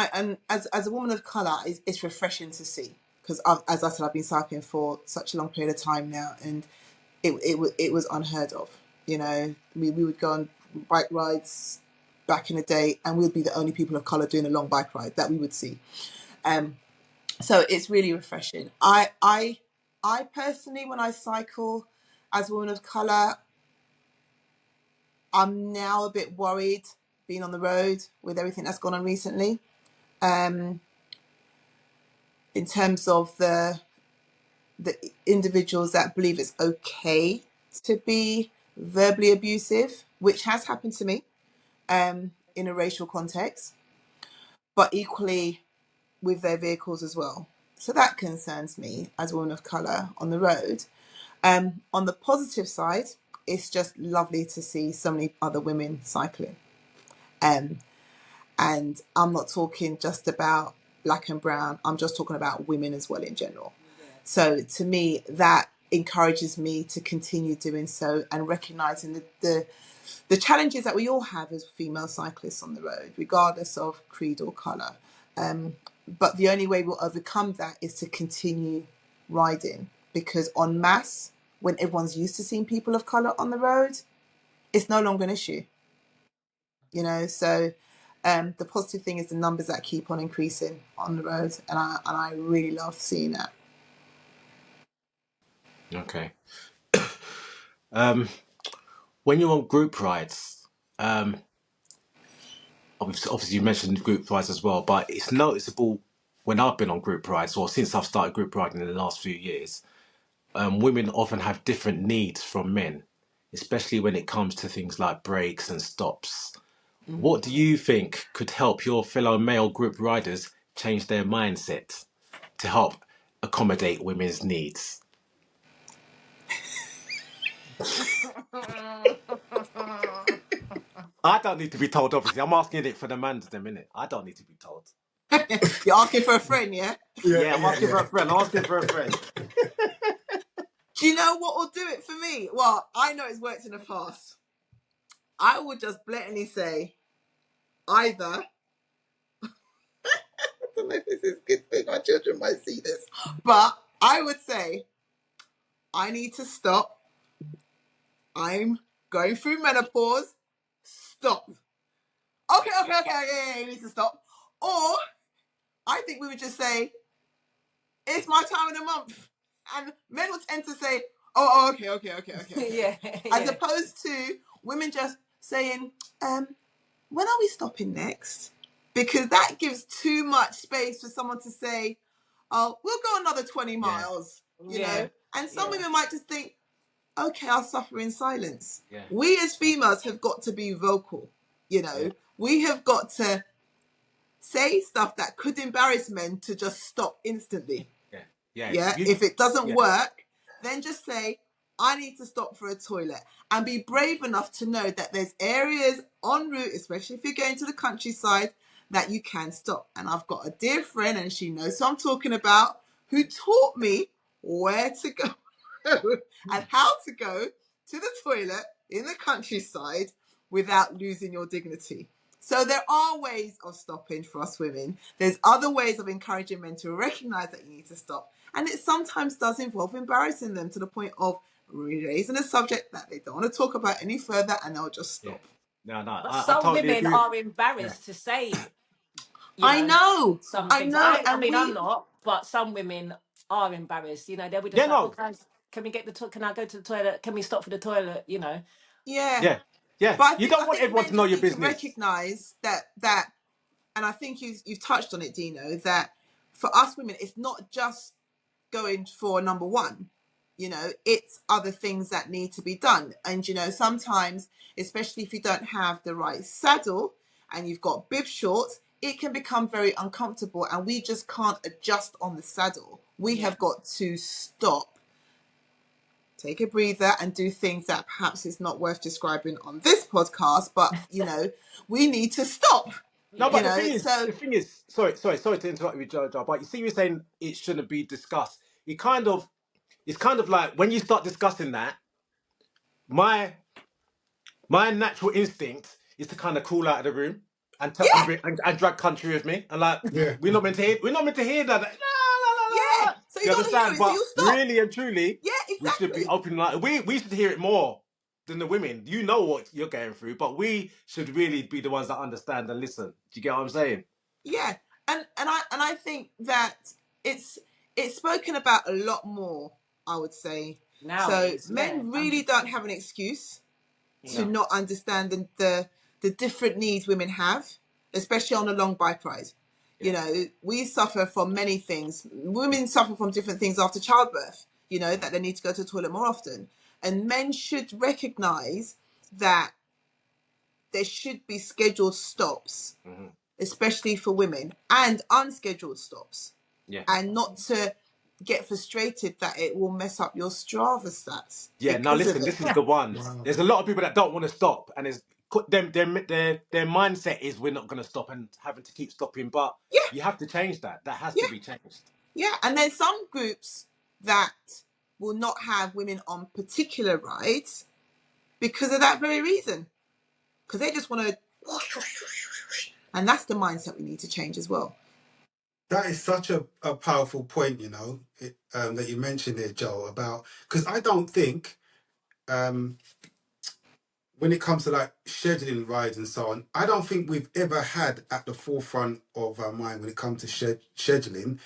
as a woman of colour, it's refreshing to see, because as I said, I've been cycling for such a long period of time now, and it was unheard of. You know, we would go on bike rides back in the day, and we'd be the only people of colour doing a long bike ride that we would see. So it's really refreshing. I personally, when I cycle as a woman of colour, I'm now a bit worried being on the road with everything that's gone on recently. In terms of the individuals that believe it's okay to be verbally abusive, which has happened to me in a racial context, but equally with their vehicles as well. So that concerns me as a woman of colour on the road. On the positive side, it's just lovely to see so many other women cycling. And I'm not talking just about black and brown, I'm just talking about women as well in general. So to me, that encourages me to continue doing so and recognising the challenges that we all have as female cyclists on the road, regardless of creed or colour. But the only way we'll overcome that is to continue riding, because en masse, when everyone's used to seeing people of colour on the road, it's no longer an issue. You know, so the positive thing is the numbers that keep on increasing on the road, and I really love seeing that. Okay. When you're on group rides, obviously you mentioned group rides as well, but it's noticeable when I've been on group rides, or since I've started group riding in the last few years, women often have different needs from men, especially when it comes to things like breaks and stops. What do you think could help your fellow male group riders change their mindset to help accommodate women's needs? I don't need to be told, obviously. I'm asking it for the man's them, innit? I don't need to be told. You're asking for a friend, yeah? Yeah, I'm asking for a friend. I'm asking for a friend. Do you know what will do it for me? Well, I know it's worked in the past. I would just blatantly say either, I don't know if this is good, my children might see this, but I would say, I need to stop. I'm going through menopause. Stop. Okay, you need to stop. Or I think we would just say, it's my time of the month. And men will tend to say, oh, okay. Yeah. As opposed to women just saying, when are we stopping next? Because that gives too much space for someone to say, oh, we'll go another 20 miles, you know? And some women might just think, okay, I'll suffer in silence. Yeah. We as females have got to be vocal, you know? Yeah. We have got to say stuff that could embarrass men to just stop instantly. Yeah. If it doesn't work, then just say, I need to stop for a toilet, and be brave enough to know that there's areas en route, especially if you're going to the countryside, that you can stop. And I've got a dear friend, and she knows who I'm talking about, who taught me where to go and how to go to the toilet in the countryside without losing your dignity. So there are ways of stopping for us women. There's other ways of encouraging men to recognise that you need to stop. And it sometimes does involve embarrassing them to the point of raising a subject that they don't want to talk about any further, and they'll just stop. Yeah. No, But I some totally women agree. are embarrassed to say, I know. some things. And I'm not, but some women are embarrassed. You know, they'll be just Yeah, like, oh, no. guys, can we get can I go to the toilet? Can we stop for the toilet? You know. Yeah. Yeah. Yeah. But You don't I want think everyone men to know just your need to business. recognise that I think you've touched on it, Dino, that for us women, it's not just going for number one. You know, it's other things that need to be done. And, you know, sometimes, especially if you don't have the right saddle and you've got bib shorts, it can become very uncomfortable and we just can't adjust on the saddle. We have got to stop, take a breather, and do things that perhaps is not worth describing on this podcast, but, you know, we need to stop. No, but You know, the thing is, sorry to interrupt you, Jojo, but you see, you're saying it shouldn't be discussed. It's kind of like when you start discussing that, my natural instinct is to kind of crawl out of the room and and drag country with me, and like Yeah. we're not meant to hear that. yeah. So you You don't hear understand? it, so But you stop. really and truly, Yeah, we should be exactly. open. Like we should hear it more than the women. You know what you're going through, but we should really be the ones that understand and listen. Do you get what I'm saying? Yeah, and I think that it's spoken about a lot more, I would say. So Nowadays, men really 100%. don't have an excuse to No. not understand the different needs women have, especially on a long bike ride. You know, we suffer from many things. Women suffer from different things after childbirth, you know, that they need to go to the toilet more often. And men should recognize that there should be scheduled stops, especially for women, and unscheduled stops. Yeah. And not to get frustrated that it will mess up your Strava stats. Yeah. Now because of listen, it. this is the one. Wow. There's a lot of people that don't want to stop, and their mindset is we're not going to stop and having to keep stopping. But Yeah. you have to change that. That has to be changed. Yeah, and there's some groups that will not have women on particular rides because of that very reason. Because they just want to, and that's the mindset we need to change as well. That is such a powerful point, you know, that you mentioned there, Joel, about, because I don't think when it comes to like scheduling rides and so on, I don't think we've ever had at the forefront of our mind when it comes to scheduling,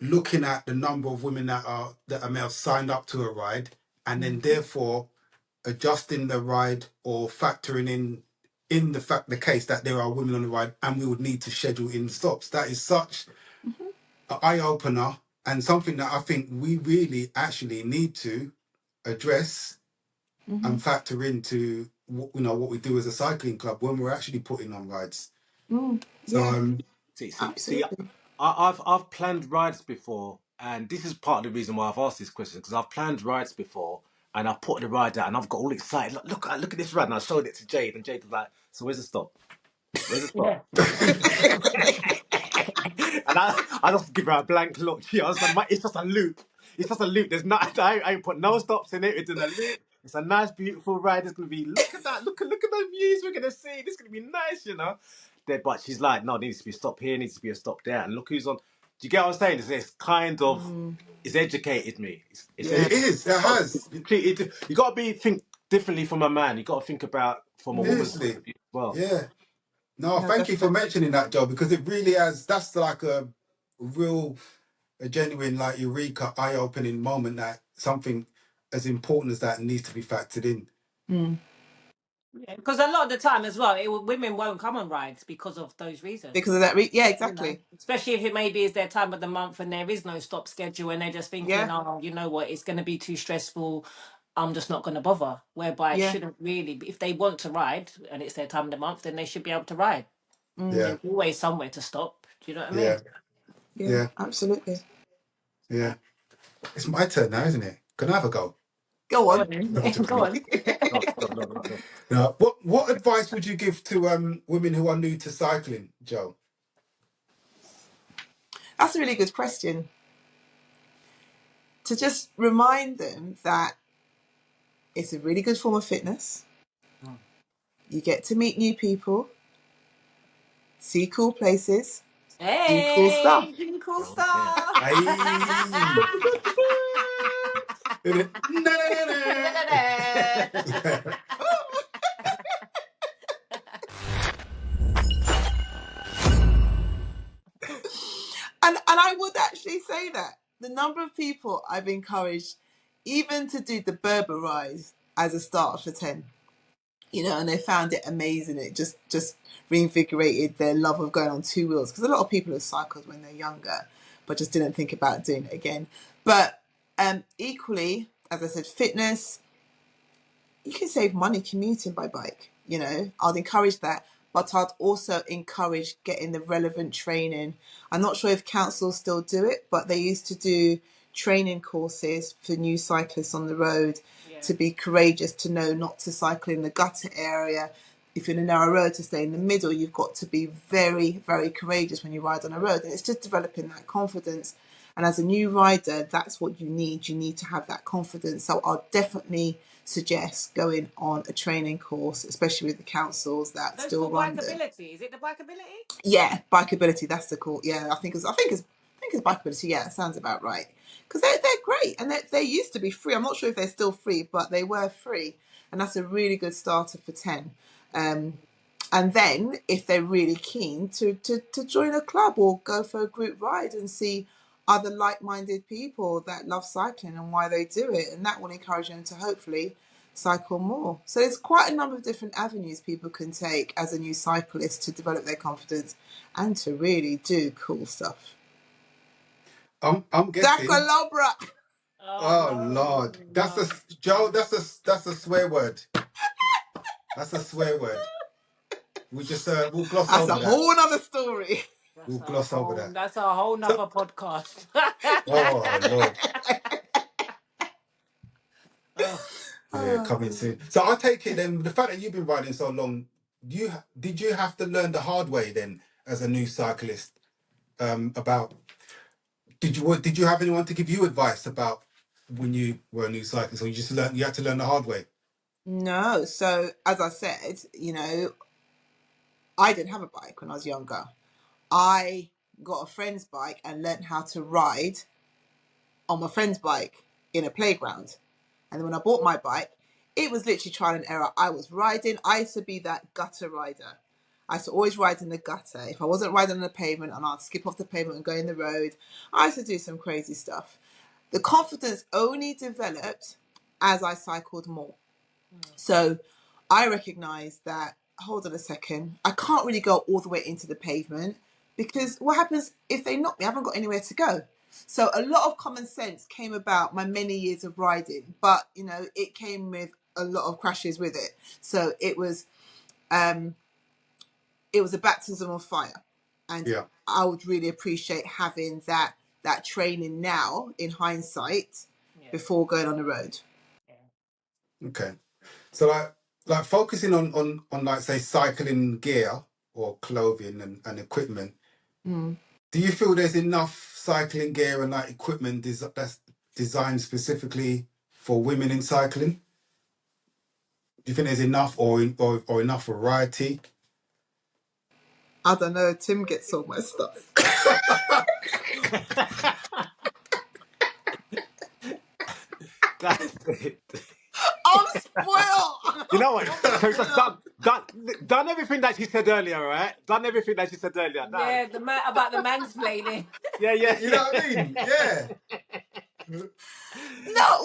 looking at the number of women that may have signed up to a ride and then therefore adjusting the ride or factoring in the case that there are women on the ride and we would need to schedule in stops. That is such an eye opener and something that I think we really actually need to address and factor into what we do as a cycling club when we're actually putting on rides. So Yeah, See, absolutely. I've planned rides before, and this is part of the reason why I've asked this question, because I've planned rides before, and I've put the ride out, and I've got all excited. Look at this ride, and I showed it to Jade, and Jade was like, "So where's the stop? Where's the stop?" And I just give her a blank look. She was like, "It's just a loop. It's just a loop. There's not. I ain't put no stops in it. It's in a loop. It's a nice, beautiful ride. It's gonna be. Look at that. Look at the views we're gonna see. This is gonna be nice, you know." But she's like, "No, there needs to be a stop here. Needs to be a stop there." And look who's on. Do you get what I'm saying? It's kind of. It's educated me. It's it is. It has. you got to think differently from a man. You got to think about from a woman's point Seriously. of view as well. Yeah. No, No, thank you for definitely. mentioning that, Joe, because it really has. That's like a real, a genuine, like eureka, eye-opening moment that something as important as that needs to be factored in. Because a lot of the time as well, women won't come on rides because of those reasons. Because of that. Yeah, You exactly. know, especially if it maybe is their time of the month and there is no stop schedule and they're just thinking, Yeah. oh, you know what, it's going to be too stressful. I'm just not going to bother. Whereby it Yeah. shouldn't really be. If they want to ride and it's their time of the month, then they should be able to ride. Yeah. There's always somewhere to stop. Do you know what I Yeah. mean? Yeah, absolutely. Yeah. It's my turn now, isn't it? Can I have a go? Go Go on. on, then. No, I'm Go joking. on. No. No. What advice would you give to women who are new to cycling, Joe? That's a really good question. To just remind them that it's a really good form of fitness. You get to meet new people, see cool places, do cool stuff. Hey, doing cool stuff. Aye. And I would actually say that the number of people I've encouraged even to do the Berber ride as a start for 10. you know, and they found it amazing. It just reinvigorated their love of going on two wheels, because a lot of people have cycled when they're younger but just didn't think about doing it again. But equally, as I said, fitness, you can save money commuting by bike. You know, I'd encourage that, but I'd also encourage getting the relevant training. I'm not sure if councils still do it, but they used to do training courses for new cyclists on the road, Yeah. to be courageous, to know not to cycle in the gutter area. If you're in a narrow road, to stay in the middle. You've got to be very, very courageous when you ride on a road. And it's just developing that confidence. And as a new rider, that's what you need. You need to have that confidence. So I'll definitely suggest going on a training course, especially with the councils that Those still for run them. bikeability. Is it the bikeability? Yeah, bikeability. That's the call. Yeah, I think it's bikeability. Yeah, it sounds about right. Because they're great, and they used to be free. I'm not sure if they're still free, but they were free, and that's a really good starter for 10. And then if they're really keen to join a club or go for a group ride and see other like-minded people that love cycling and why they do it, and that will encourage them to hopefully cycle more. So there's quite a number of different avenues people can take as a new cyclist to develop their confidence and to really do cool stuff. I'm guessing. Dakalobra. Oh Lord, that's a Joe. That's a swear word. That's a swear word. We just we'll gloss That's a over that. whole other story. We'll gloss over that. That's a whole nother podcast. Oh Lord. Oh. Yeah, coming soon. So I take it then, the fact that you've been riding so long, did you have to learn the hard way then as a new cyclist? About did you have anyone to give you advice about when you were a new cyclist, or you had to learn the hard way? No. So as I said, you know, I didn't have a bike when I was younger. I got a friend's bike and learned how to ride on my friend's bike in a playground. And then when I bought my bike, it was literally trial and error. I was riding. I used to be that gutter rider. I used to always ride in the gutter. If I wasn't riding on the pavement, and I'd skip off the pavement and go in the road, I used to do some crazy stuff. The confidence only developed as I cycled more. So I recognised that, hold on a second, I can't really go all the way into the pavement, because what happens if they knock me? I haven't got anywhere to go. So a lot of common sense came about my many years of riding, but you know, it came with a lot of crashes with it. So it was a baptism of fire, and Yeah. I would really appreciate having that training now in hindsight, before going on the road. Okay. So like focusing on like say cycling gear or clothing and equipment. Do you feel there's enough cycling gear and like equipment that's designed specifically for women in cycling? Do you think there's enough or enough variety? I don't know. Tim gets all my stuff. That's it. I'm spoiled. You know what? So just done everything that she said earlier, right? Done everything that she said earlier. Done. Yeah, about the mansplaining. Yeah. You know what I mean? Yeah. No,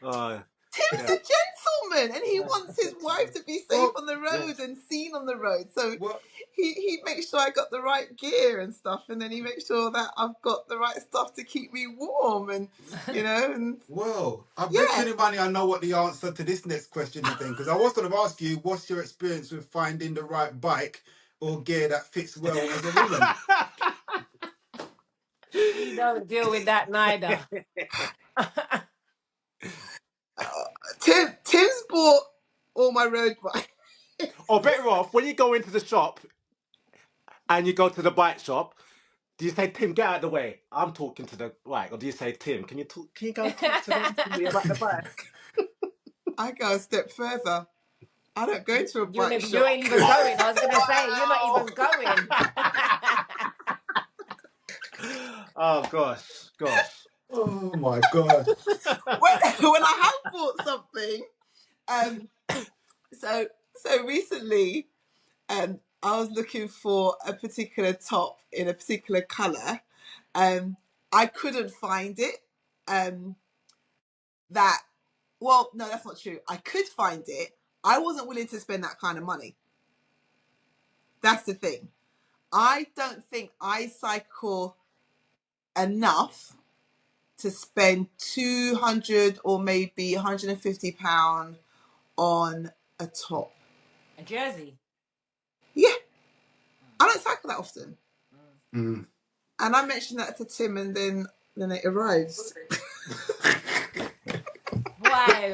well, Tim's Yeah. a gentleman, and he wants his wife to be safe on the road and seen on the road. So he makes sure I got the right gear and stuff, and then he makes sure that I've got the right stuff to keep me warm, and you know. And Well, I bet you any money I know what the answer to this next question is then, because I was going to ask you, what's your experience with finding the right bike or gear that fits well as a woman? You don't deal with that neither. Tim's bought all my road bikes. Or better off, when you go into the shop and you go to the bike shop, do you say, Tim, get out of the way? I'm talking to the bike. Or do you say, Tim, can you go and talk to them to me about the bike? I go a step further. I don't go to a bike shop. You ain't even going. I was going to say, you're not even going. Oh, gosh. Oh, my God. when I have bought something, so recently, I was looking for a particular top in a particular colour. I couldn't find it. Well, no, that's not true. I could find it, I wasn't willing to spend that kind of money. That's the thing. I don't think I cycle enough to spend 200 or maybe £150 on a top. A jersey. Yeah, I don't cycle that often. Mm. And I mentioned that to Tim, and then it arrives. Why?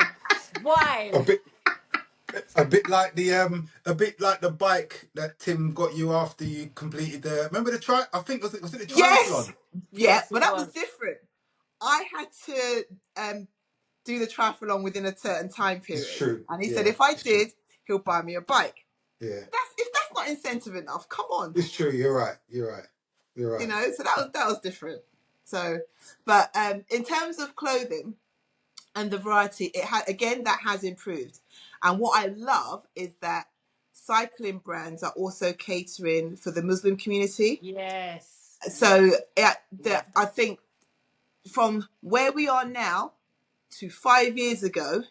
Why? A bit like the bike that Tim got you after you completed the. Remember the I think was it the Yes, triathlon? yeah, Yes, but it that was was. different. I had to do the triathlon within a certain time It's period, true. and he said Yeah, if I it's true. did, he'll buy me a bike. Yeah, If that's not incentive enough, come on. it's true. You're right. You know, so that was different. So, but in terms of clothing and the variety, that has improved. And what I love is that cycling brands are also catering for the Muslim community. Yes. So Yeah. I think from where we are now to 5 years ago,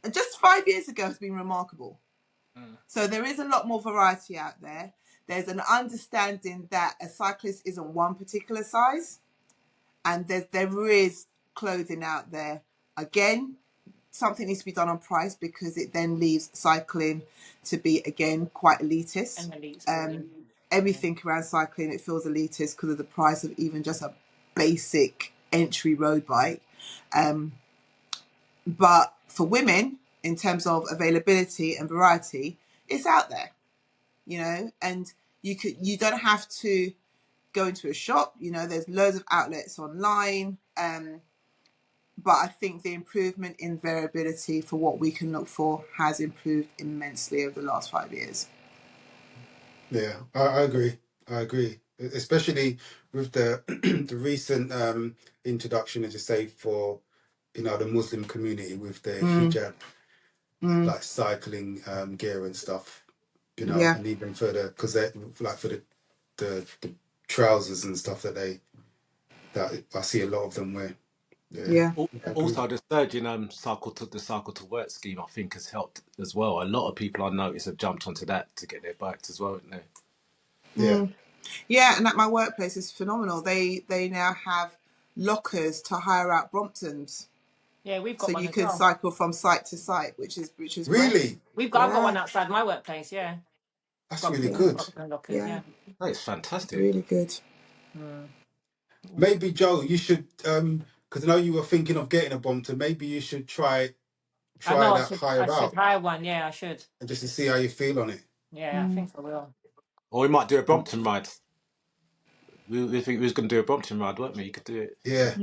and just 5 years ago has been remarkable. So there is a lot more variety out there. There's an understanding that a cyclist isn't one particular size, and there is clothing out there. Again, something needs to be done on price, because it then leaves cycling to be, again, quite elitist. And elite sport. Everything around cycling, it feels elitist because of the price of even just a basic entry road bike. But for women, in terms of availability and variety, it's out there, you know, and you don't have to go into a shop, you know, there's loads of outlets online. But I think the improvement in variability for what we can look for has improved immensely over the last 5 years. Yeah, I agree. Especially with the the recent introduction, as you say, for the Muslim community with the hijab, like cycling gear and stuff. Yeah. And even for because they like for the trousers and stuff that I see a lot of them wear. Yeah. Also, the surge in cycle to work scheme, I think, has helped as well. A lot of people I notice have jumped onto that to get their bikes as well, haven't they? Yeah. Yeah, and at my workplace is phenomenal. They now have lockers to hire out Bromptons, Yeah, we've got so one you as can well. cycle from site to site, which is great. Really, I've Yeah. got one outside my workplace. Yeah, that's got really good. lockers. Yeah. That is fantastic. Really good. Maybe Joe, you should because I know you were thinking of getting a Brompton. Maybe you should try I know. that I hire should out hire one. Yeah, I should. and just to see how you feel on it. Yeah, I think I will. Or we might do a Brompton ride. We think we was going to do a Brompton ride, weren't we? You could do it. Yeah.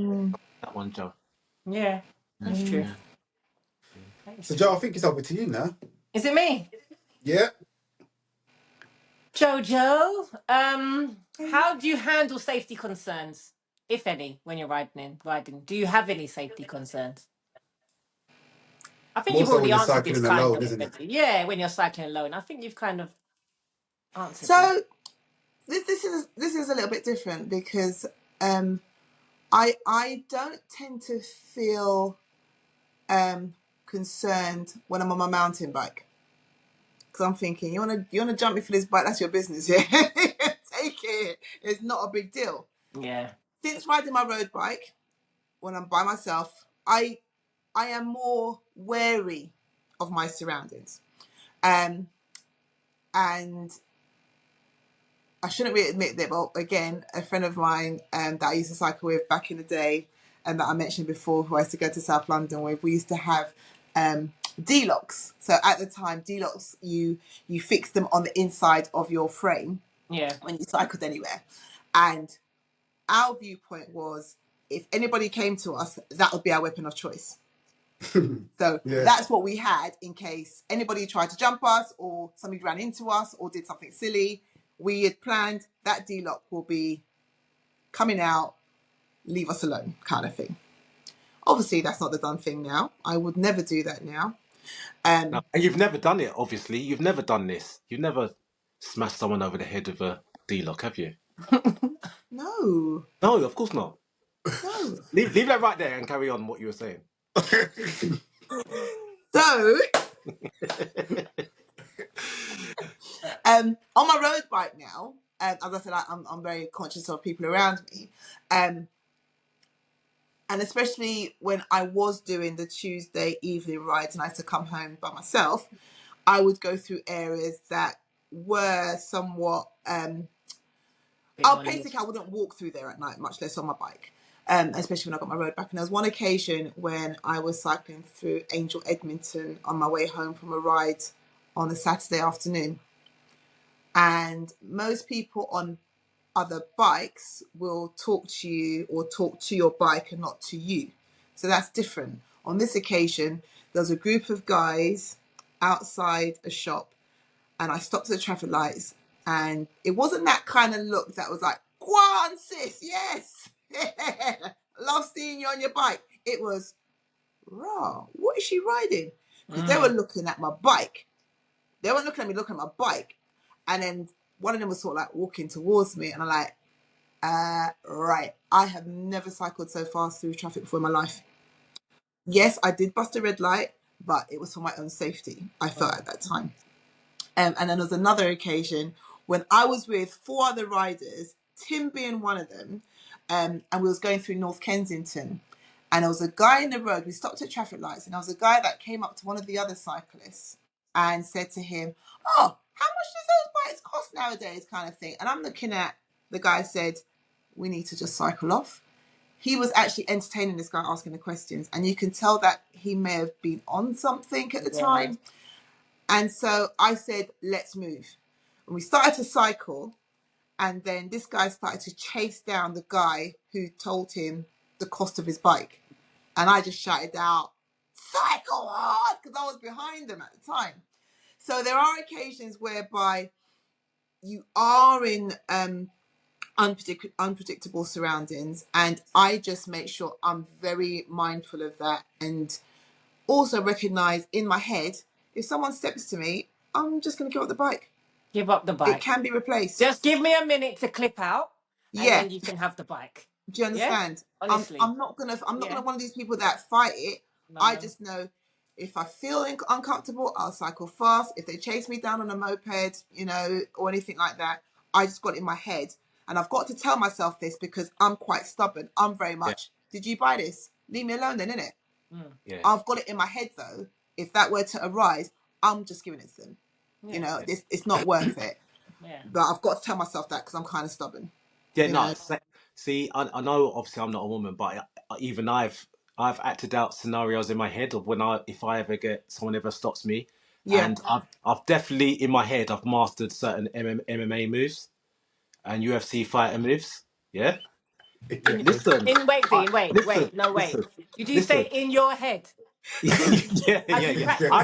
That one, Joe. Yeah, that's true. Yeah. That is So true. Joe, I think it's over to you now. Is it me, Yeah. Jojo? How do you handle safety concerns, if any, when you're riding? Do you have any safety concerns? I think More you've so when already you're answered this cycling kind alone, of isn't it? already. Yeah, when you're cycling alone. I think you've kind of answered this. So this is a little bit different, because I don't tend to feel concerned when I'm on my mountain bike, because I'm thinking, you wanna jump me for this bike, that's your business. Yeah. Take it, it's not a big deal. Yeah. Since riding my road bike, when I'm by myself, I am more wary of my surroundings. And I shouldn't really admit that, but again, a friend of mine that I used to cycle with back in the day, and that I mentioned before, who I used to go to South London with, we used to have D-locks. So at the time, D-locks, you fix them on the inside of your frame. Yeah. When you cycled anywhere. And our viewpoint was, if anybody came to us, that would be our weapon of choice. So that's what we had in case anybody tried to jump us, or somebody ran into us, or did something silly. We had planned that D-lock will be coming out, leave us alone, kind of thing. Obviously, that's not the done thing now. I would never do that now. And you've never done it, obviously. You've never done this. You've never smashed someone over the head with a D-lock, have you? No. No, of course not. No. Leave that right there and carry on what you were saying. So On my road bike now, as I said, I'm very conscious of people around me. And especially when I was doing the Tuesday evening rides and I used to come home by myself, I would go through areas that were somewhat basically I wouldn't walk through there at night, much less on my bike. Especially when I got my road back. And there was one occasion when I was cycling through Angel Edmonton on my way home from a ride on a Saturday afternoon. And most people on other bikes will talk to you or talk to your bike and not to you. So that's different. On this occasion, there was a group of guys outside a shop and I stopped at the traffic lights, and it wasn't that kind of look that was like, go on, sis, yes. Love seeing you on your bike. It was, raw, what is she riding? Because they were looking at my bike. They weren't looking at me, looking at my bike. And then one of them was sort of like walking towards me, and I'm like, right, I have never cycled so fast through traffic before in my life. Yes, I did bust a red light, but it was for my own safety, I felt at that time. And then there was another occasion when I was with 4 other riders, Tim being one of them, and we was going through North Kensington. And there was a guy in the road, we stopped at traffic lights, and there was a guy that came up to one of the other cyclists and said to him, oh, how much does those bikes cost nowadays, kind of thing? And I'm looking at the guy said, we need to just cycle off. He was actually entertaining this guy asking the questions, and you can tell that he may have been on something at the time. And so I said, let's move. And we started to cycle. And then this guy started to chase down the guy who told him the cost of his bike. And I just shouted out, cycle hard, because I was behind them at the time. So there are occasions whereby you are in unpredictable surroundings. And I just make sure I'm very mindful of that. And also recognize in my head, if someone steps to me, I'm just going to give up the bike. Give up the bike. It can be replaced. Just give me a minute to clip out, and then you can have the bike. Do you understand? Yeah? Honestly, I'm not gonna one of these people that fight it. No. I just know if I feel uncomfortable, I'll cycle fast. If they chase me down on a moped, or anything like that, I just got it in my head, and I've got to tell myself this because I'm quite stubborn. I'm very much. Yeah. Did you buy this? Leave me alone, then, innit? Yeah. I've got it in my head though. If that were to arise, I'm just giving it to them. Yeah. It's not worth it. Yeah. But I've got to tell myself that because I'm kind of stubborn. Yeah, no. See, I know obviously I'm not a woman, but even I've acted out scenarios in my head of if someone ever stops me. Yeah. And I've definitely in my head I've mastered certain MMA moves and UFC fighter moves. Yeah. Listen. Wait. Did you say in your head? yeah. I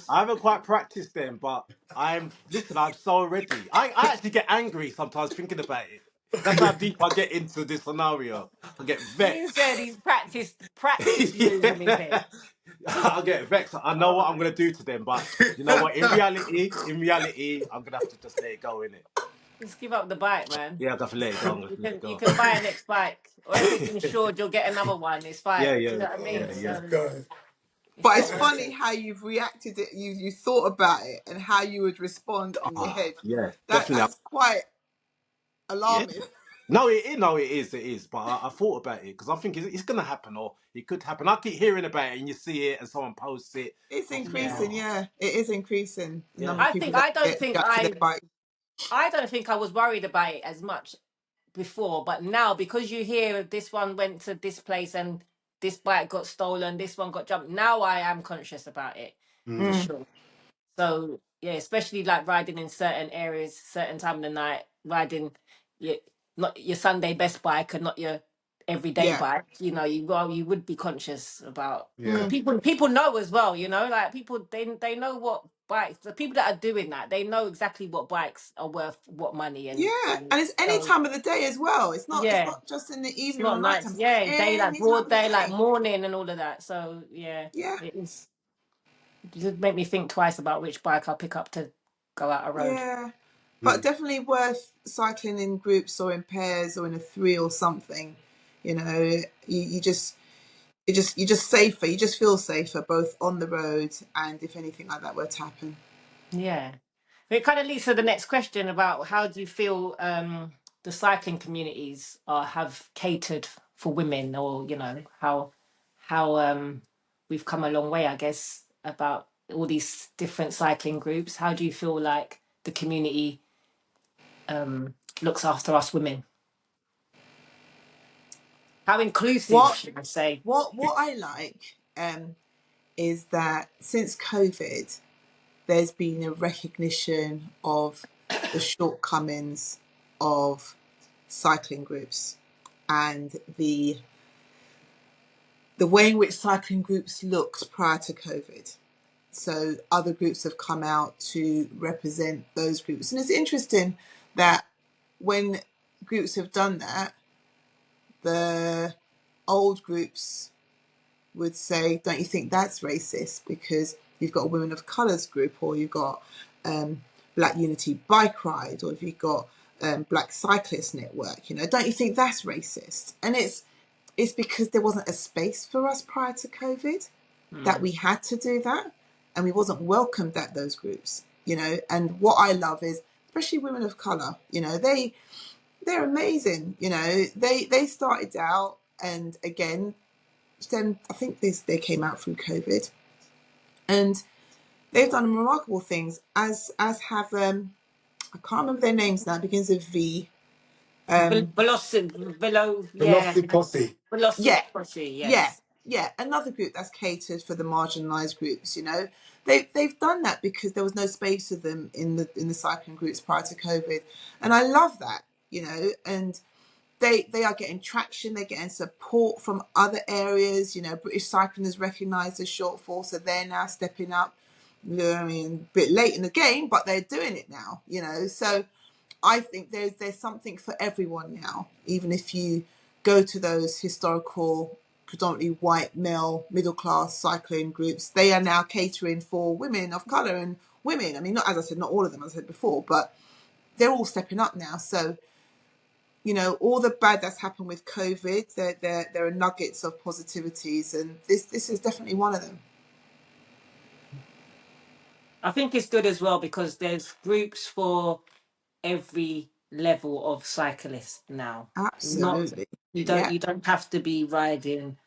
haven't quite practiced them, but I'm so ready. I actually get angry sometimes thinking about it. That's how deep I get into this scenario. I get vexed. You said he's practiced moves in his head. I get vexed. I know what I'm gonna do to them, but you know what? In reality, I'm gonna have to just let it go, innit? Just give up the bike, man. Yeah, I've got to let it go. You can buy a next bike, or if it's insured, you'll get another one. It's fine. Yeah. Do you know what I mean? Yeah. But it's funny how you've reacted. You thought about it and how you would respond in your head. Yeah, definitely. That's quite alarming. Yeah. No, it is. But I thought about it because I think it's going to happen, or it could happen. I keep hearing about it, and you see it, and someone posts it. It's increasing. Yeah, it is increasing. Yeah. I don't think I was worried about it as much before, but now because you hear this one went to this place and this bike got stolen, this one got jumped. Now I am conscious about it for sure. So yeah, especially like riding in certain areas, certain time of the night, riding not your Sunday best bike and not your everyday bike. You would be conscious about. People know as well. Like people they know what bikes. The people that are doing that, they know exactly what bikes are worth what money. And it's any time of the day as well. It's not just in the evening or night time. Yeah, daylight, broad daylight, morning, and all of that. So it is. It just make me think twice about which bike I'll pick up to go out a road. Yeah, but definitely worth cycling in groups or in pairs or in a 3 or something. You just you're just safer. You just feel safer both on the road and if anything like that were to happen. Yeah. It kind of leads to the next question about how do you feel the cycling communities have catered for women, or how we've come a long way, I guess, about all these different cycling groups. How do you feel like the community looks after us women? How inclusive, What should I say? what I like is that since COVID, there's been a recognition of the shortcomings of cycling groups and the way in which cycling groups looked prior to COVID. So other groups have come out to represent those groups. And it's interesting that when groups have done that, the old groups would say, don't you think that's racist? Because you've got a Women of Colours group, or you've got Black Unity Bike Ride, or if you've got Black Cyclist Network, don't you think that's racist? And it's because there wasn't a space for us prior to COVID that we had to do that, and we wasn't welcomed at those groups, and what I love is, especially women of colour, they're amazing, they started out, and again, then I think they came out through COVID, and they've done remarkable things, as have I can't remember their names now, it begins with V. Yeah, Velocity Posse. Velocity Yeah, Posse, yeah, yes. yeah. Another group that's catered for the marginalised groups. They've done that because there was no space for them in the cycling groups prior to COVID, and I love that. And they are getting traction. They're getting support from other areas. British Cycling has recognised the shortfall, so they're now stepping up. I mean, a bit late in the game, but they're doing it now. So I think there's something for everyone now, even if you go to those historical, predominantly white, male, middle class cycling groups. They are now catering for women of colour and women. I mean, not, as I said, not all of them, as I said before, but they're all stepping up now. So, all the bad that's happened with COVID, there are nuggets of positivities, and this is definitely one of them. I think it's good as well because there's groups for every level of cyclist now. Not Absolutely. you don't Yeah. you don't have to be riding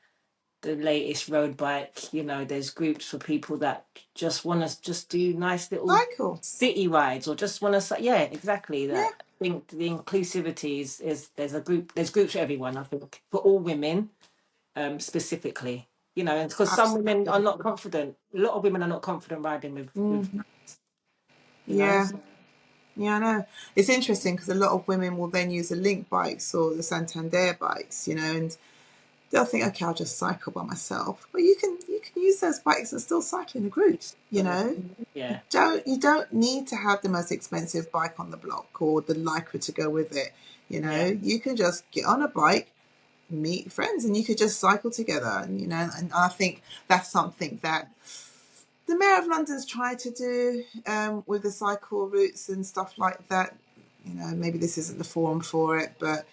the latest road bike. There's groups for people that just want to just do nice little Cycle. city rides, or just want to. Yeah, exactly Yeah. that. I think the inclusivity is there's groups for everyone. I think for all women, specifically. And because some women are Absolutely. not confident. A lot of women are not confident riding with Yeah. so. Yeah, I know. It's interesting because a lot of women will then use the Link bikes or the Santander bikes, and they'll think, okay, I'll just cycle by myself. But you can use those bikes and still cycle in a group, Yeah. You don't need to have the most expensive bike on the block or the Lycra to go with it. Yeah. You can just get on a bike, meet friends, and you could just cycle together. And I think that's something that the Mayor of London's tried to do with the cycle routes and stuff like that. Maybe this isn't the forum for it, but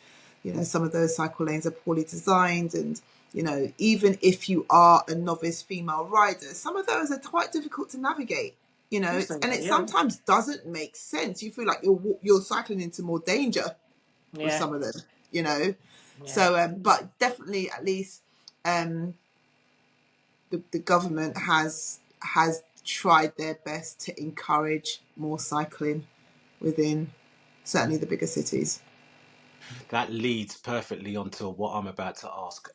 some of those cycle lanes are poorly designed, and even if you are a novice female rider, some of those are quite difficult to navigate. Also, And it yeah. sometimes doesn't make sense. You feel like you're cycling into more danger with Yeah. some of them. Yeah. So, but definitely, at least the government has tried their best to encourage more cycling within certainly the bigger cities. That leads perfectly onto what I'm about to ask.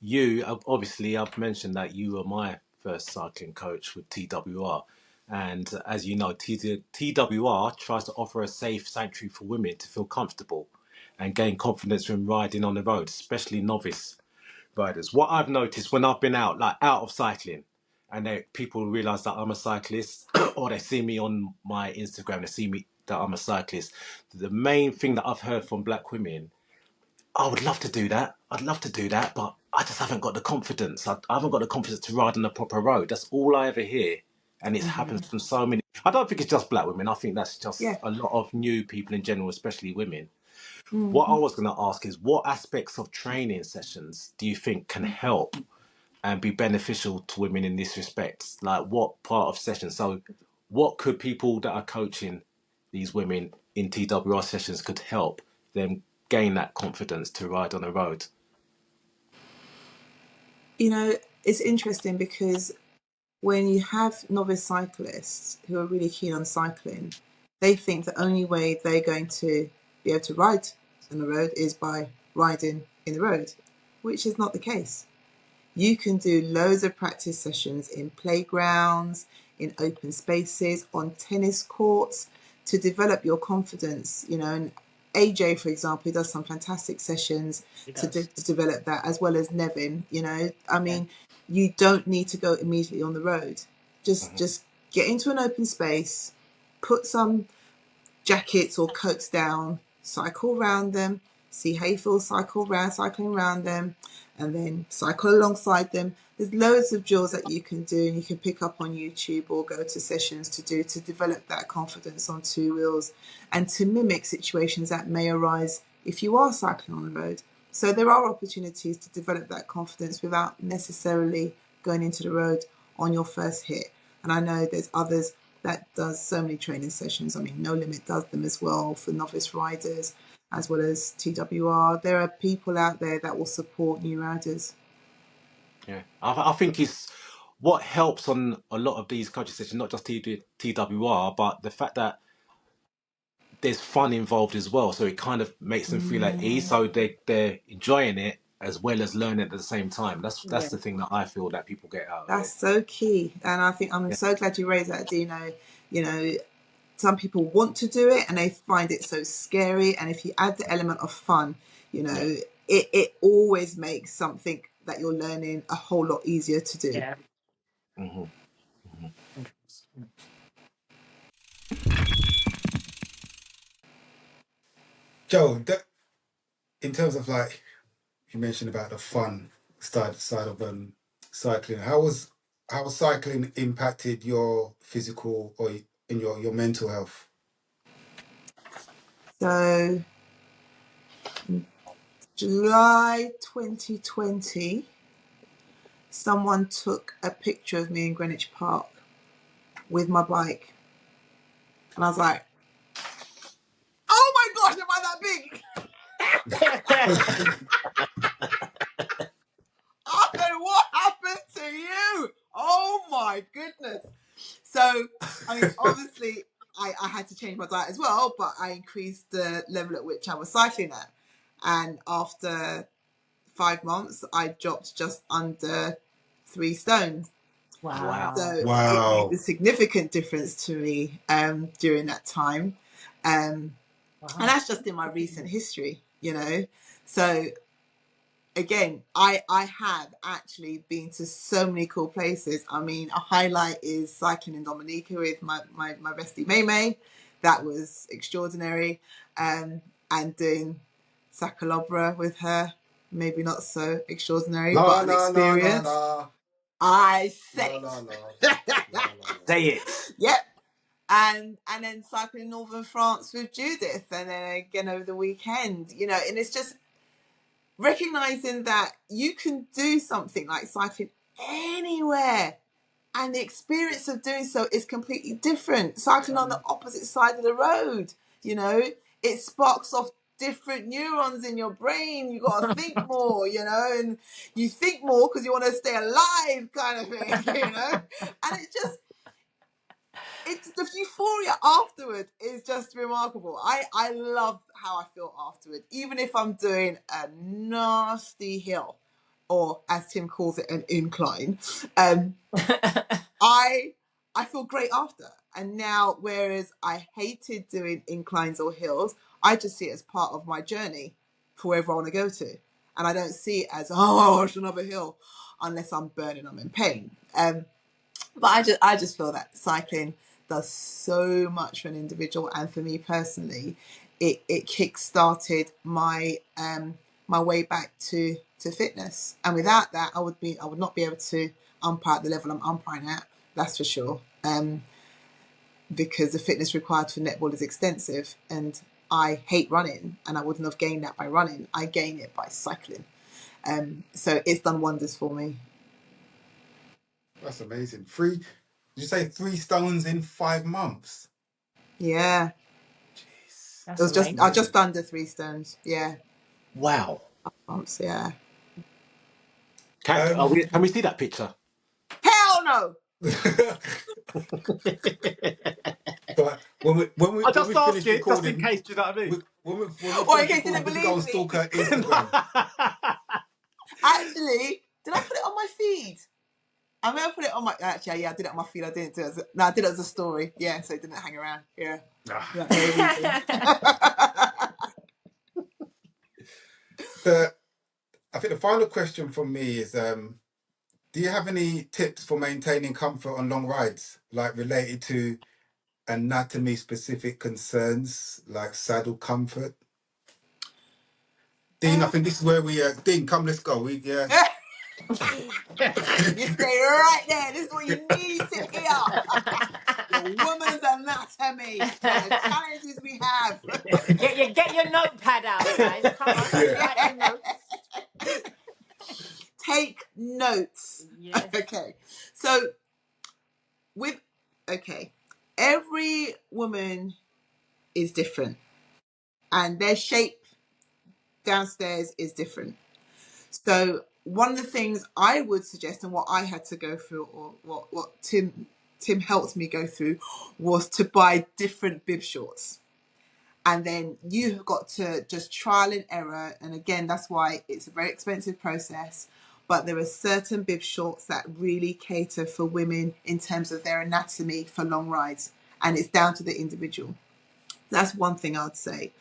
You obviously, I've mentioned that you were my first cycling coach with TWR, and as you know, TWR tries to offer a safe sanctuary for women to feel comfortable and gain confidence when riding on the road, especially novice riders. What I've noticed when I've been out, like out of cycling, and people realise that I'm a cyclist, or they see me on my Instagram, they see me that I'm a cyclist. The main thing that I've heard from black women, I would love to do that. I'd love to do that, but I just haven't got the confidence. I haven't got the confidence to ride on a proper road. That's all I ever hear. And it happens from so many. I don't think it's just black women. I think that's just Yeah. a lot of new people in general, especially women. What I was going to ask is, what aspects of training sessions do you think can help and be beneficial to women in this respect? Like, what part of sessions? So, what could people that are coaching these women in TWR sessions could help them gain that confidence to ride on the road? You know, it's interesting because when you have novice cyclists who are really keen on cycling, they think the only way they're going to be able to ride on the road is by riding in the road, which is not the case. You can do loads of practice sessions in playgrounds, in open spaces, on tennis courts to develop your confidence, you know. And AJ, for example, he does some fantastic sessions He to, does. to develop that, as well as Nevin, you know. I Yeah. mean, you don't need to go immediately on the road. Just Mhm. just get into an open space, put some jackets or coats down, cycle around them, see how you feel cycling around them, and then cycle alongside them. There's loads of drills that you can do and you can pick up on YouTube or go to sessions to do to develop that confidence on two wheels and to mimic situations that may arise if you are cycling on the road. So there are opportunities to develop that confidence without necessarily going into the road on your first hit. And I know there's others that does so many training sessions. I mean, No Limit does them as well for novice riders, as well as TWR. There are people out there that will support new riders. Yeah, I think it's what helps on a lot of these coaching sessions, not just TWR, but the fact that there's fun involved as well. So it kind of makes them feel at ease. So they're enjoying it as well as learning at the same time. That's Yeah. the thing that I feel that people get out of That's it. so key. And I think I'm Yeah. so glad you raised that, Dino. You know, some people want to do it and they find it so scary. And if you add the element of fun, you Yeah. know, it always makes something that you're learning a whole lot easier to do. Yeah. hmm Joe, in terms of like you mentioned about the fun side of cycling, how has cycling impacted your physical or in your mental health? So, July 2020, someone took a picture of me in Greenwich Park with my bike. And I was like, oh my gosh, am I that big? I said, what happened to you? Oh my goodness. So, I mean, obviously, I had to change my diet as well, but I increased the level at which I was cycling at. And after 5 months, I dropped just under 3 stone. Wow. So Wow. it made a Wow. significant difference to me during that time. And Wow. that's just in my recent history, you know. So again, I have actually been to so many cool places. I mean, a highlight is cycling in Dominica with my bestie May May. That was extraordinary. And doing Sacalobra with her, maybe not so extraordinary, La but an la la la experience. la I said la la la it. la la la. Say it. Yep. And then cycling in northern France with Judith, and then again over the weekend, you know. And it's just recognizing that you can do something like cycling anywhere, and the experience of doing so is completely different. Cycling on the opposite side of the road, you know, it sparks off different neurons in your brain. You got to think more, you know, and you think more because you want to stay alive, kind of thing, you know. And it's the euphoria afterward is just remarkable. I love how I feel afterward, even if I'm doing a nasty hill, or as Tim calls it, an incline. I feel great after. And now, whereas I hated doing inclines or hills, I just see it as part of my journey for wherever I want to go to, and I don't see it as, oh, it's another hill, unless I'm burning, I'm in pain. But I just feel that cycling does so much for an individual, and for me personally, it kick-started my my way back to fitness. And without that, I would not be able to umpire at the level I'm umpiring at. That's for sure. Because the fitness required for netball is extensive, and I hate running, and I wouldn't have gained that by running. I gain it by cycling. So it's done wonders for me. That's amazing. Did you say 3 stones in 5 months? Yeah, Jeez. it That's was just amazing. under 3 stones. Yeah, Wow. months. Yeah. Can we see that picture? Hell no. But I when we just finish asking, just in recording, case. Do you know what I mean? when we Or in finish case you recording, didn't we can go believe and me. stalk her Instagram. Actually, did I put it on my feed? I may have put it on my. Actually, yeah, I did it on my feed. I didn't do it. No, I did it as a story. Yeah, so it didn't hang around. Yeah, Ah. for that very reason. I think the final question from me is: do you have any tips for maintaining comfort on long rides, like related to anatomy-specific concerns, like saddle comfort? Dean, I think this is where we. Dean, come, let's go. We You stay right there. This is what you need to hear. The woman's anatomy and the challenges we have. Get your notepad out, guys. Come on, let's Yeah. write the notes. Take notes. Yes. Okay. So every woman is different and their shape downstairs is different. So one of the things I would suggest and what I had to go through, or what Tim helped me go through, was to buy different bib shorts. And then you've got to just trial and error. And again, that's why it's a very expensive process. But there are certain bib shorts that really cater for women in terms of their anatomy for long rides. And it's down to the individual. That's one thing I'd say.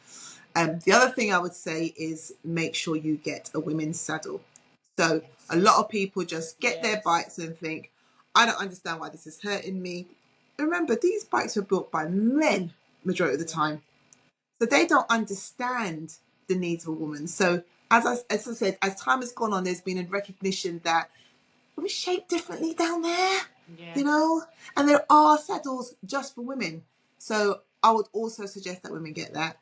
The other thing I would say is make sure you get a women's saddle. So a lot of people just get their bikes and think, I don't understand why this is hurting me. Remember, these bikes are built by men majority of the time. So they don't understand the needs of a woman. So as I said, as time has gone on, there's been a recognition that we're shaped differently down there, you know, and there are saddles just for women. So I would also suggest that women get that.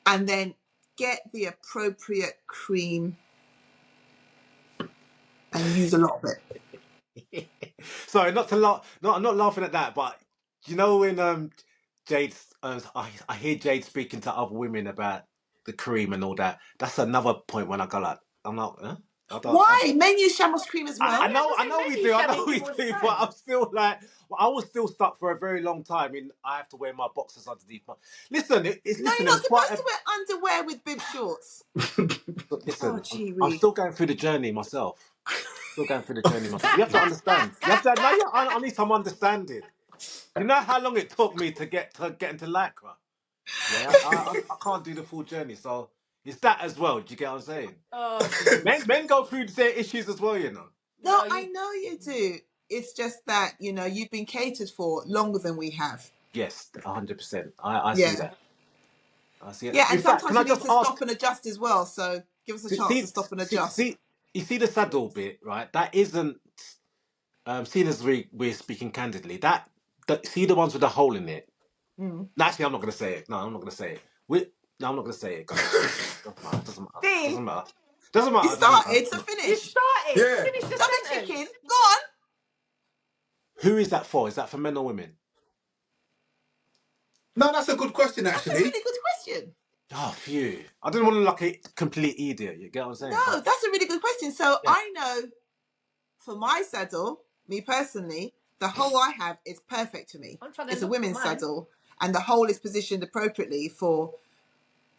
And then get the appropriate cream and use a lot of it. Sorry, not to laugh. No, I'm not laughing at that. But you know when Jade's, I hear Jade speaking to other women about the cream and all that. That's another point when I go like, I'm like, huh? Why? Men use Shamrock's cream as well. I know we do. I know we do. But I'm still like, well, I was still stuck for a very long time. In I have to wear my boxers underneath my. Listen, No, you're not supposed to wear underwear with bib shorts. Listen, Oh, gee I'm whiz. still going through the journey myself. Still going through the journey myself. You have to understand. You have to. Now, I need some understanding. You know how long it took me to get into Lycra. Yeah, I can't do the full journey, so it's that as well. Do you get what I'm saying? Oh, Men go through their issues as well, you know. No, I know you do. It's just that, you know, you've been catered for longer than we have. Yes, 100%. I see that. I see it. Yeah, and In fact, sometimes can you I need just to ask? stop and adjust as well. So give us a chance to stop and adjust. You see the saddle bit, right? That isn't. Seeing as we're speaking candidly, see the ones with the hole in it. Mm. Actually, I'm not going to say it. No, I'm not going to say it. No, I'm not going to say it, guys. Doesn't matter. Doesn't matter. Doesn't matter. You started to finish. You started. Yeah. Finish the Stop sentence. it, chicken. Go on. Who is that for? Is that for men or women? No, that's a good question, That's a actually. really good question. Oh, phew. I didn't want to look like a complete idiot. You get what I'm saying? No, that's a really good question. So Yeah. I know for my saddle, me personally, the hole I have is perfect for me. It's a women's saddle, and the hole is positioned appropriately for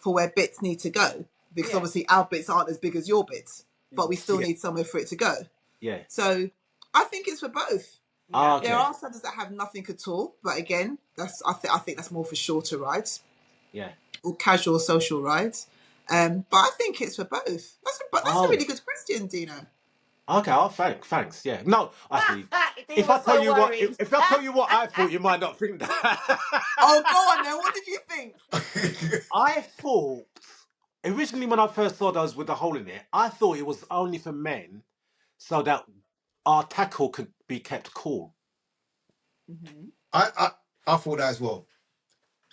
where bits need to go. Because obviously our bits aren't as big as your bits, but we still need somewhere for it to go. Yeah. So I think it's for both. Yeah. Okay. There are saddles that have nothing at all, but again, I think that's more for shorter rides. Yeah. Or casual social rides. But I think it's for both. That's a really good question, Dino. Okay. Oh, thanks. Yeah. No, actually, if I tell you what I thought, you might not think that. Oh, go on then. What did you think? I thought originally when I first saw those with the hole in it, I thought it was only for men, so that our tackle could be kept cool. Mm-hmm. I thought that as well.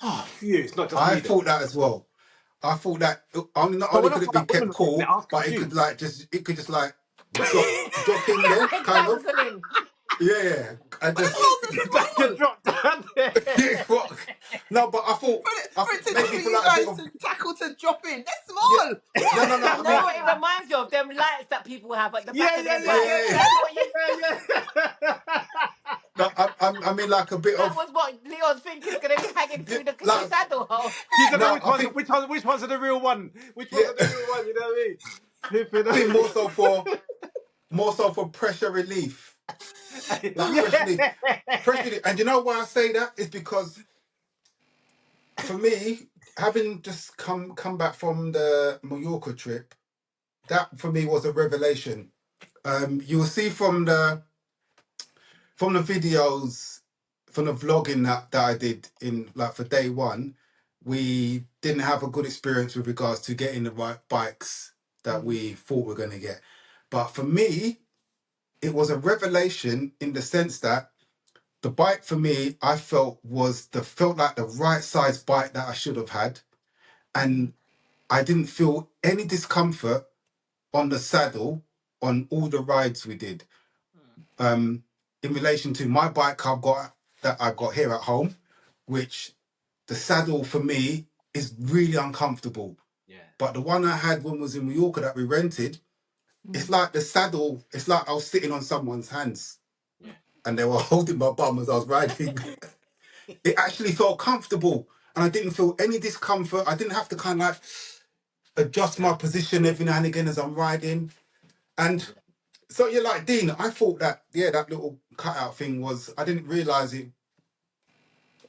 Oh, phew, it's not just I me. thought that as well. I thought that not only could it be kept cool, but it could just like drop in there, kind of. Yeah. I But that's just all That you small. dropped down there. what? No, but For it to, maybe for for you like a bit guys of to tackle to drop in, they're yeah. small. No, no, no. You I know mean, what it reminds you of? Them lights that people have at the back Yeah, of yeah, their yeah, bike. yeah, yeah. That's what you. yeah. No, I mean like a bit That of was what Leon's thinking is going to be hanging yeah, through the like saddle hole. You don't know no. I think which ones are the real one. Which ones yeah. are the real one? You know what I mean? Flipping I think out. more so for pressure relief, like pressure relief, Yeah. pressure relief. And you know why I say that is because for me, having just come back from the Mallorca trip, that for me was a revelation. You will see from the videos, from the vlogging that I did in like for day one, we didn't have a good experience with regards to getting the right bikes that we thought we were going to get. But for me, it was a revelation in the sense that the bike for me, I felt like the right size bike that I should have had. And I didn't feel any discomfort on the saddle on all the rides we did. In relation to my bike I got here at home, which the saddle for me is really uncomfortable. Yeah. But the one I had when I was in Mallorca that we rented, it's like the saddle, it's like I was sitting on someone's hands Yeah. and they were holding my bum as I was riding. It actually felt comfortable and I didn't feel any discomfort. I didn't have to kind of like adjust my position every now and again as I'm riding. And so you're like, Dean, I thought that, yeah, that little cutout thing was, I didn't realize it.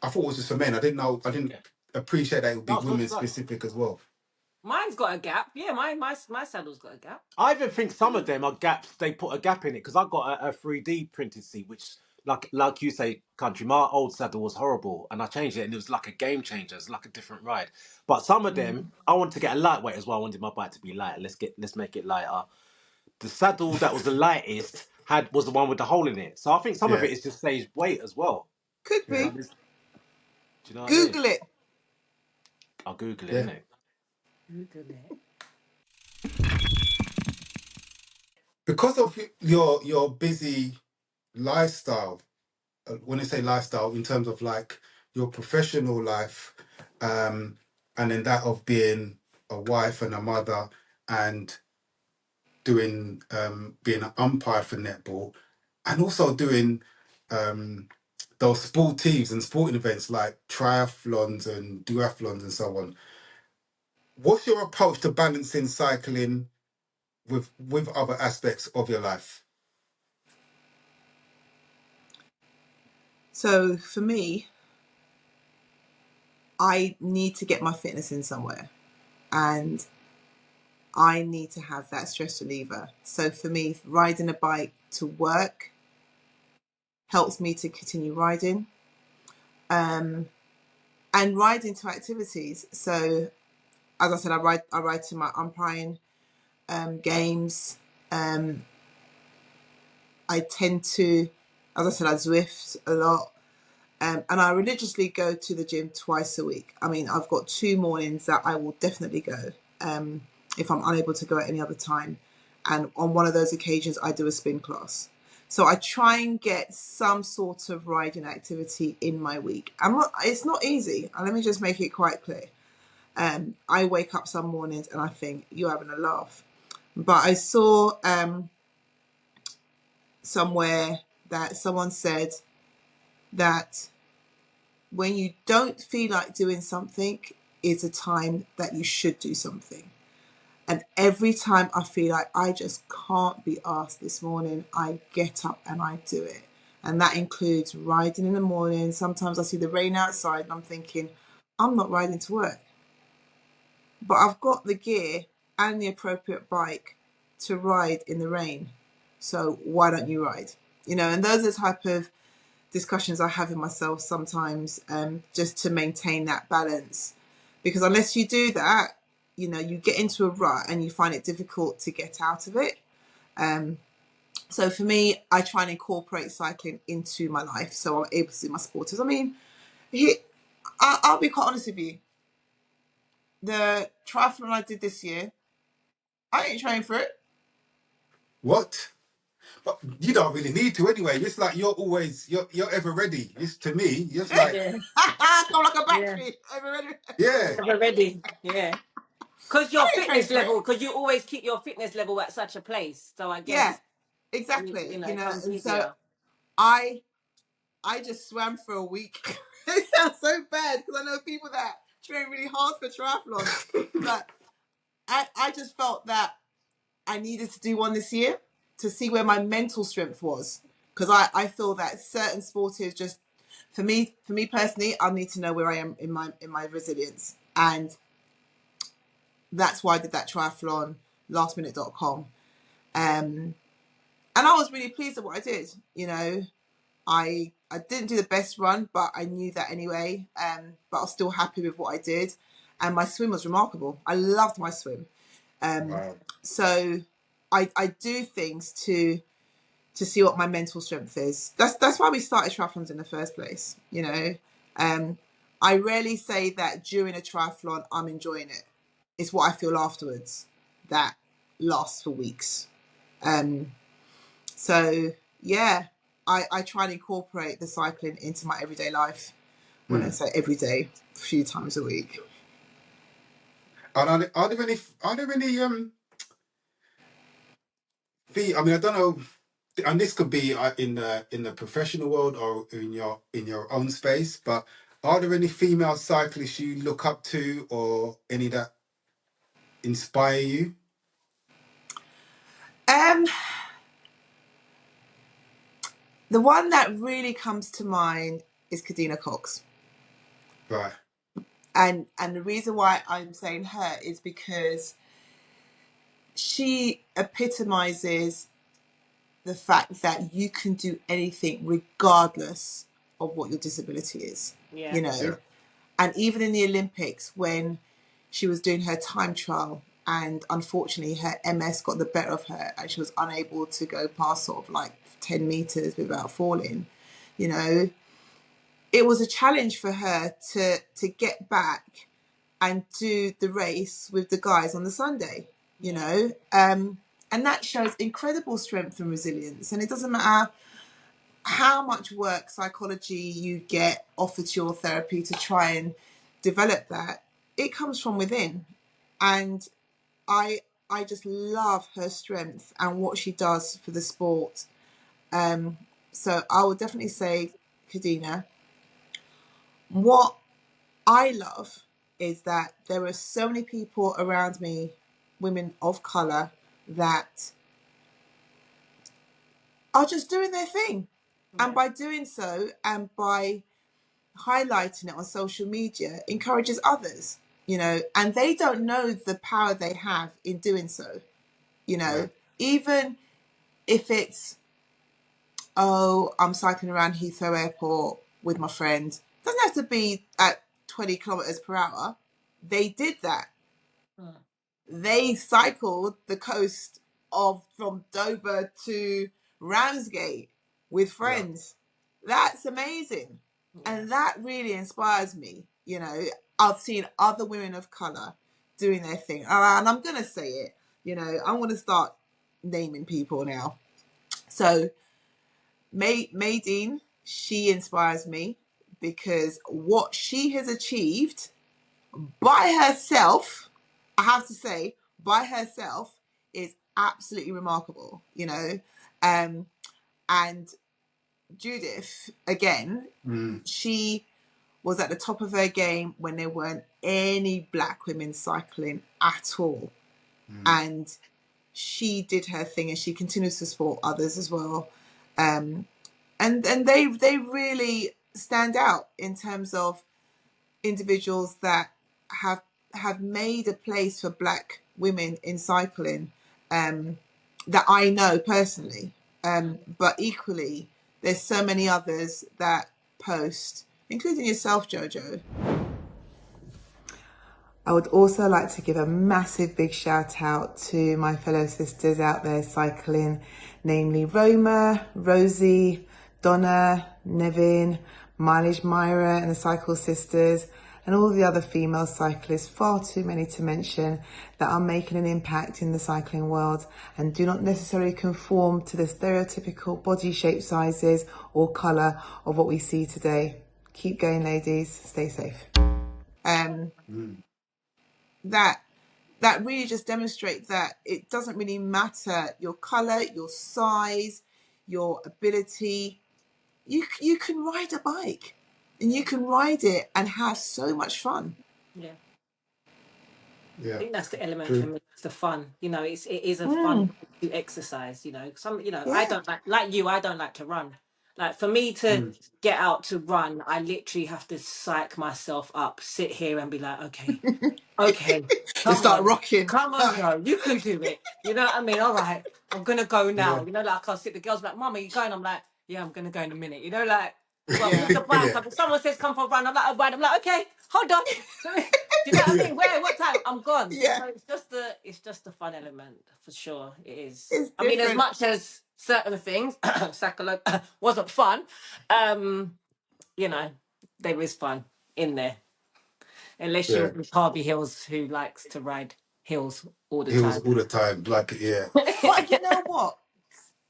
I thought it was just for men. I didn't Yeah. appreciate that it would be That's good women stuff. specific as well. Mine's got a gap. Yeah, my saddle's got a gap. I even think some of them are gaps. They put a gap in it because I got a 3D printed seat, which, like you say, country. My old saddle was horrible, and I changed it, and it was like a game changer. It's like a different ride. But some of them, I wanted to get a lightweight as well. I wanted my bike to be lighter. Let's make it lighter. The saddle that was the lightest was the one with the hole in it. So I think some of Yeah, it is just saves weight as well. Could You know, yeah, be. do you know what I mean? Google it. I'll Google it, yeah. innit? Google it. Because of your busy lifestyle, when I say lifestyle, in terms of like your professional life, and then that of being a wife and a mother and doing being an umpire for netball, and also doing those sportives and sporting events like triathlons and duathlons and so on. What's your approach to balancing cycling with other aspects of your life? So for me, I need to get my fitness in somewhere, and I need to have that stress reliever. So for me, riding a bike to work helps me to continue riding, and riding to activities. So as I said, I ride to my umpiring games. I tend to, as I said, I Zwift a lot. And I religiously go to the gym twice a week. I mean, I've got 2 mornings that I will definitely go if I'm unable to go at any other time. And on one of those occasions, I do a spin class. So I try and get some sort of riding activity in my week. It's not easy. And let me just make it quite clear. I wake up some mornings and I think, you're having a laugh. But I saw somewhere that someone said that when you don't feel like doing something is a time that you should do something. And every time I feel like I just can't be asked this morning, I get up and I do it. And that includes riding in the morning. Sometimes I see the rain outside and I'm thinking, I'm not riding to work. But I've got the gear and the appropriate bike to ride in the rain. So why don't you ride? And those are the type of discussions I have with myself sometimes, just to maintain that balance. Because unless you do that, you get into a rut and you find it difficult to get out of it. So for me, I try and incorporate cycling into my life so I'm able to do my sports. I mean, I'll be quite honest with you. The triathlon I did this year, I ain't trained for it. What? But you don't really need to anyway. It's like you're ever ready. It's to me, it's like, Yeah, Come like a yeah. battery. Everybody. yeah. Never ready. Yeah. Because I your didn't train fitness for it. level, because you always keep your fitness level at such a place. So I Yeah, guess, you exactly. know, You it know, comes and so easier. I I just swam for a week. It sounds so bad because I know people that train really hard for triathlons, but I just felt that I needed to do one this year to see where my mental strength was, because I feel that certain sports just for me personally, I need to know where I am in my resilience, and that's why I did that triathlon lastminute.com. And I was really pleased with what I did. You know, I didn't do the best run, but I knew that anyway. But I was still happy with what I did, and my swim was remarkable. I loved my swim. Wow. So I do things to see what my mental strength is. That's why we started triathlons in the first place. You know, I rarely say that during a triathlon I'm enjoying it. It's what I feel afterwards that lasts for weeks. So yeah, I try and incorporate the cycling into my everyday life. When I Mm. say every day, a few times a week. And are there any I mean, I don't know, and this could be in the professional world or in your own space, but are there any female cyclists you look up to or any that inspire you? Um, the one that really comes to mind is Kadina Cox. Right. And the reason why I'm saying her is because she epitomizes the fact that you can do anything regardless of what your disability is, Yeah. you know. Yeah. And even in the Olympics, when she was doing her time trial and unfortunately her MS got the better of her and she was unable to go past sort of like 10 meters without falling, you know, it was a challenge for her to get back and do the race with the guys on the Sunday, you know. And that shows incredible strength and resilience. And it doesn't matter how much work psychology you get offered to your therapy to try and develop that, it comes from within. And I I just love her strength and what she does for the sport. So I would definitely say Kadina. What I love is that there are so many people around me, women of colour, that are just doing their thing. And Yeah. by doing so and by highlighting it on social media encourages others, you know, and they don't know the power they have in doing so, you Yeah. know, even if it's, oh, I'm cycling around Heathrow Airport with my friend. It doesn't have to be at 20 kilometers per hour. They did that. Mm. They cycled the coast of from Dover to Ramsgate with Yeah. friends. That's amazing. Yeah. And that really inspires me. You know, I've seen other women of colour doing their thing. And I'm going to say it, you know, I'm going to start naming people now. So Maydeen, she inspires me because what she has achieved by herself, I have to say, by herself, is absolutely remarkable, you know. And Judith, again, Mm. she was at the top of her game when there weren't any black women cycling at all. Mm. And she did her thing and she continues to support others as well. And they really stand out in terms of individuals that have made a place for black women in cycling, that I know personally. But equally, there's so many others that post, including yourself, Jojo. I would also like to give a massive big shout out to my fellow sisters out there cycling, namely Roma, Rosie, Donna, Nevin, Mileage Myra and the Cycle Sisters, and all the other female cyclists, far too many to mention, that are making an impact in the cycling world and do not necessarily conform to the stereotypical body shape, sizes or colour of what we see today. Keep going, ladies. Stay safe. That really just demonstrates that it doesn't really matter your colour, your size, your ability. You can ride a bike and you can ride it and have so much fun. Yeah. I Yeah. think that's the element for True. me. It's the fun. It is a fun to exercise. I Yeah. don't like you. I don't like to run. Like for me to Mm. get out to run, I literally have to psych myself up, sit here and be like, okay, They start rocking. come on, girl, you can do it. You know what I mean? All right, I'm gonna go Yeah. now. Like I'll sit the girls like, Mum, are you going? I'm like, yeah, I'm gonna go in a minute. Like, well, Yeah. who's the bike? Yeah. If someone says come for a run, I'm like, oh, right. I'm like, okay, hold on. Do you know what I Yeah. mean? Where? What time? I'm gone. Yeah. So it's just the fun element for sure. It is. It's I mean, as different. much as certain things, Sakalo wasn't fun. You know, there is fun in there, unless you're Yeah. with Harvey Hills who likes to ride hills all the He was time. all the time. Like, yeah. But you know what?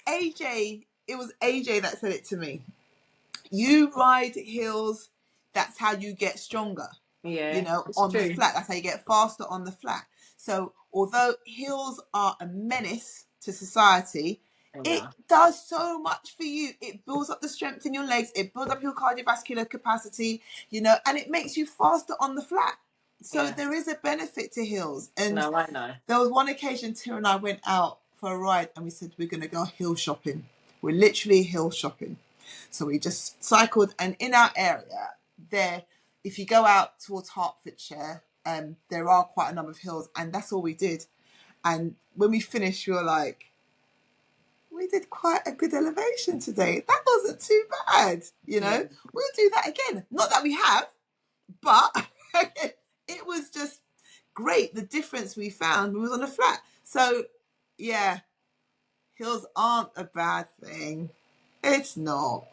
It was AJ that said it to me. You ride hills, that's how you get stronger. Yeah, it's On the true. flat. That's how you get faster on the flat. So although hills are a menace to society, it Yeah, does so much for you. It builds up the strength in your legs, it builds up your cardiovascular capacity, and it makes you faster on the flat. So yeah. there is a benefit to hills. And No, I know. there was one occasion Tira and I went out for a ride and we said we're going to go hill shopping. We're literally hill shopping. So we just cycled, and in our area there, if you go out towards Hertfordshire, there are quite a number of hills, and that's all we did. And when we finished, we were like, we did quite a good elevation today. That wasn't too bad. Yeah. We'll do that again. Not that we have, but it was just great. The difference we found we was on a flat. So yeah, hills aren't a bad thing. It's not.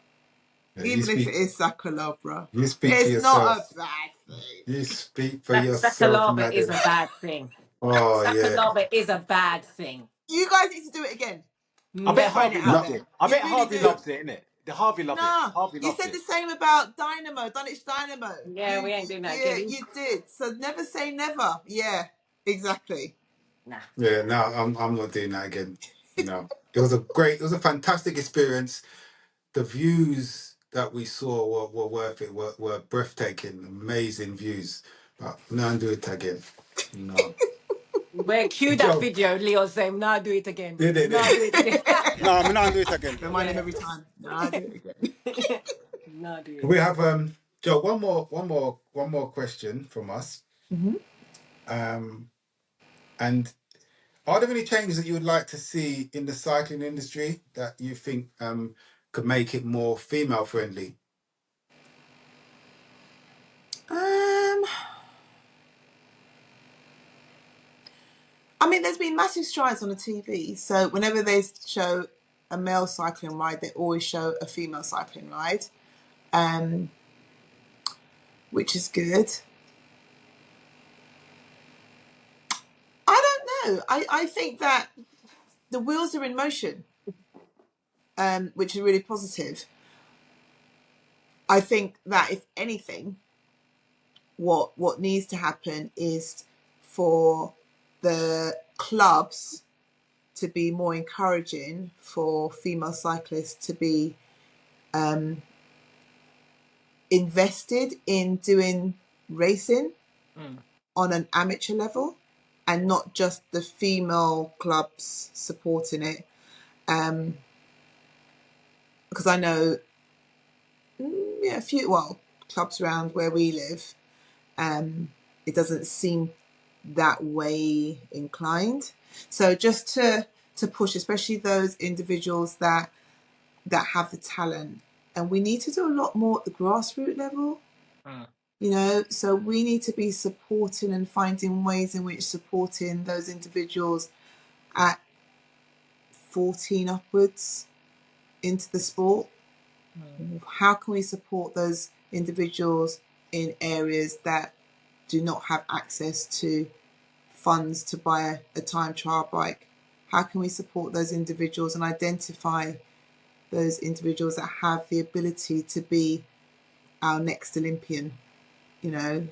Yeah, Even if it is Sakalobra. you speak for It's not yourself. a bad thing. You speak for That yourself, Sakalava is madam. a bad thing. Oh yeah. Sakalava is a bad thing. You guys need to do it again. I bet Just Never. throwing it Harvey out No, loves there. it. I You bet really Harvey do. loves it, innit? The Harvey love it. Nah, Harvey you loves said it. the same about Dunwich Dynamo. Yeah, we ain't doing that Yeah, again. you did. So never say never. Yeah, exactly. Nah. yeah, no, I'm not doing that again. No. It was a fantastic experience. The views that we saw were worth it, were breathtaking, amazing views. But no, do it again. No. Where cue that Joe, video, Leo saying, nah, do it again. did it? Nah, do it again. No, I'm not do it again. Remind him Yeah. every time. No, I do it again. Nah, do it We again. have Joe, one more question from us. Mhm. And are there any changes that you would like to see in the cycling industry that you think could make it more female friendly? I mean, there's been massive strides on the TV. So whenever they show a male cycling ride, they always show a female cycling ride, which is good. I don't know. I think that the wheels are in motion, which is really positive. I think that if anything, what needs to happen is for the clubs to be more encouraging for female cyclists to be invested in doing racing on an amateur level, and not just the female clubs supporting it. Because I know a few clubs around where we live, it doesn't seem that way inclined. So just to push, especially those individuals that have the talent, and we need to do a lot more at the grassroots level. So we need to be supporting and finding ways in which supporting those individuals at 14 upwards into the sport. How can we support those individuals in areas that do not have access to funds to buy a time trial bike? How can we support those individuals and identify those individuals that have the ability to be our next Olympian? You know,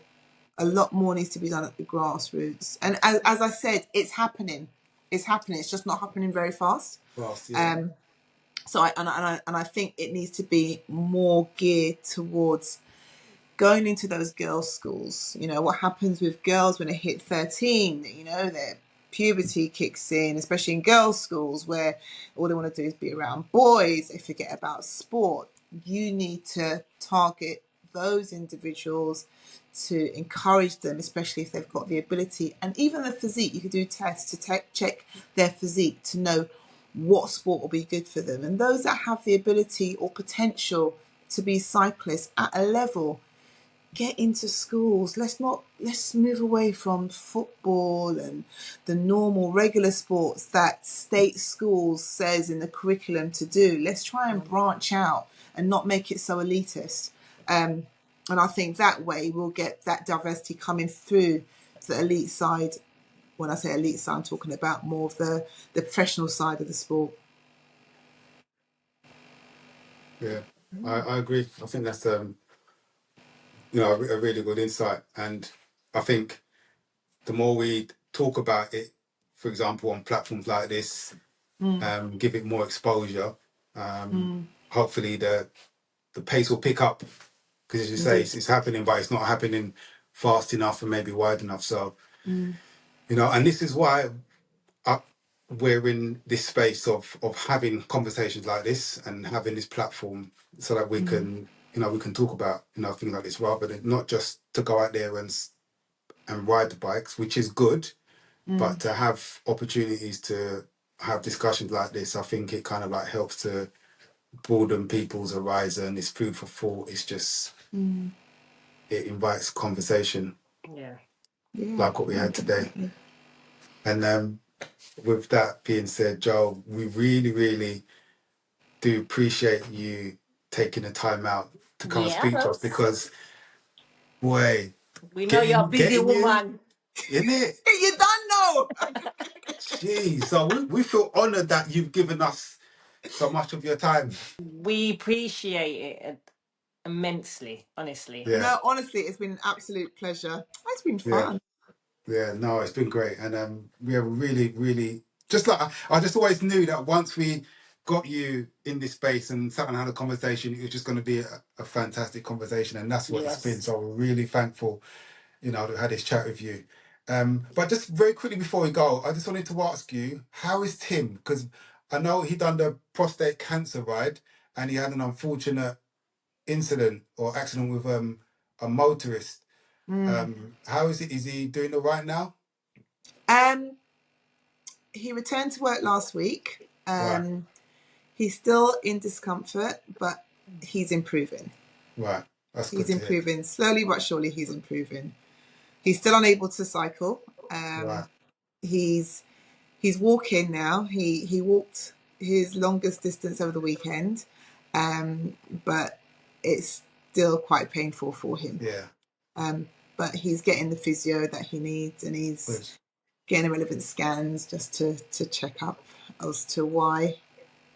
a lot more needs to be done at the grassroots. And as I said, it's happening. It's happening. It's just not happening very fast. Yeah. So I think it needs to be more geared towards going into those girls' schools. You know, what happens with girls when they hit 13, you know, their puberty kicks in, especially in girls' schools where all they want to do is be around boys. They forget about sport. You need to target those individuals to encourage them, especially if they've got the ability and even the physique. You could do tests to check their physique to know what sport will be good for them. And those that have the ability or potential to be cyclists at a level, get into schools. Let's move away from football and the normal regular sports that state schools says in the curriculum to do. Let's try and branch out and not make it so elitist. And I think that way we'll get that diversity coming through the elite side. When I say elite side, I'm talking about more of the professional side of the sport. Yeah, I agree. I think that's you know, a really good insight, and I think the more we talk about it, for example, on platforms like this, give it more exposure. Hopefully, the pace will pick up, because as you say, it's happening, but it's not happening fast enough and maybe wide enough. So, you know, and this is why we're in this space of having conversations like this and having this platform, so that we can, you know, we can talk about, you know, things like this, rather than not just to go out there and ride the bikes, which is good, but to have opportunities to have discussions like this. I think it kind of like helps to broaden people's horizon. It's food for thought. It's just, it invites conversation, Yeah. like what we had today. And with that being said, Joel, we really, really do appreciate you taking the time out to come and speak to us, because, boy, We know you're a busy getting you, woman. isn't it? You don't know. Jeez, so we feel honoured that you've given us so much of your time. We appreciate it immensely, honestly. Yeah, No, honestly, it's been an absolute pleasure. It's been yeah, fun. yeah. No, it's been great, and we are really, really, just like I just always knew that once we got you in this space and sat and had a conversation, it was just going to be a fantastic conversation, and that's what it's been. Yes. So we're really thankful, you know, to have this chat with you. But just very quickly before we go, I just wanted to ask you, how is Tim? Because I know he done the prostate cancer ride, and he had an unfortunate incident or accident with a motorist. How is it? Is he doing all right now? He returned to work last week. Right, He's still in discomfort, but he's improving. right. That's He's good to hear. improving slowly but surely. He's improving. He's still unable to cycle. Right, He's walking now. He walked his longest distance over the weekend, but it's still quite painful for him. yeah. But he's getting the physio that he needs, and he's Good. getting the relevant scans just to check up as to why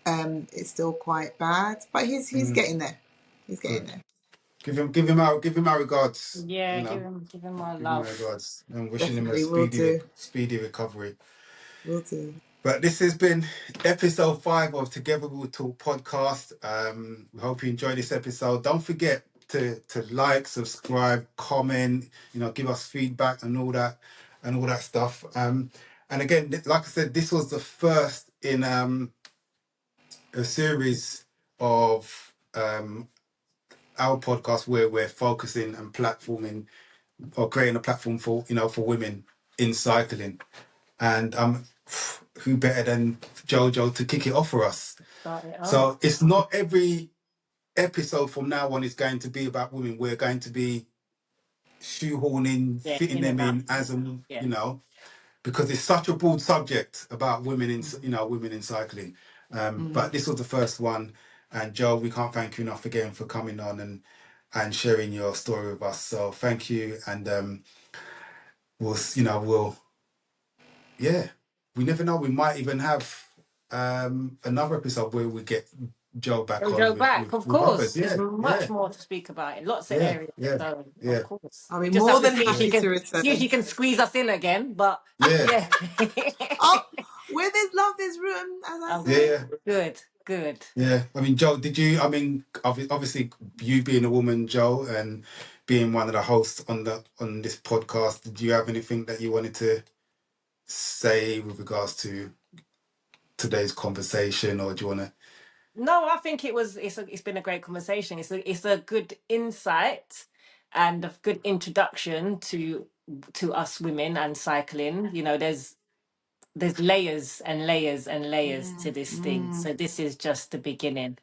it's still quite bad. But he's getting there. He's getting Good. there. Give him our regards. Yeah, You know, give him our give him our love. regards, and wishing him a Definitely will do. speedy recovery. Will do. But this has been episode 5 of Together We'll Talk podcast. We hope you enjoyed this episode. Don't forget to like, subscribe, comment, you know, give us feedback and all that stuff. And again, like I said, this was the first in a series of our podcast where we're focusing and platforming or creating a platform for, you know, for women in cycling. And who better than Jojo to kick it off for us? Start it off. So it's not every episode from now on is going to be about women. We're going to be shoehorning, Yeah, fitting in them about. in as a, Yeah. you know, because it's such a broad subject about women in, you know, women in cycling. But this was the first one, and Joe, we can't thank you enough again for coming on and sharing your story with us. So thank you, and we'll yeah, we never know. We might even have another episode where we get Joe back on Joe back, of with others. course. There's Yeah, much yeah, more to speak about in lots of yeah, areas. yeah, So, of yeah, course, I'll we be just more have to than see if yeah, she happy can to see if return. she can squeeze us in again. But yeah, yeah, Oh, where there's love, there's room, as I um, yeah, say. yeah. good. Yeah. I mean, Joe, did you? I mean, obviously, you being a woman, Joe, and being one of the hosts on this podcast, did you have anything that you wanted to say with regards to today's conversation, or do you want to? No, I think it's been a great conversation. It's a good insight and a good introduction to us women and cycling. You know, there's layers and layers and layers to this thing. So this is just the beginning,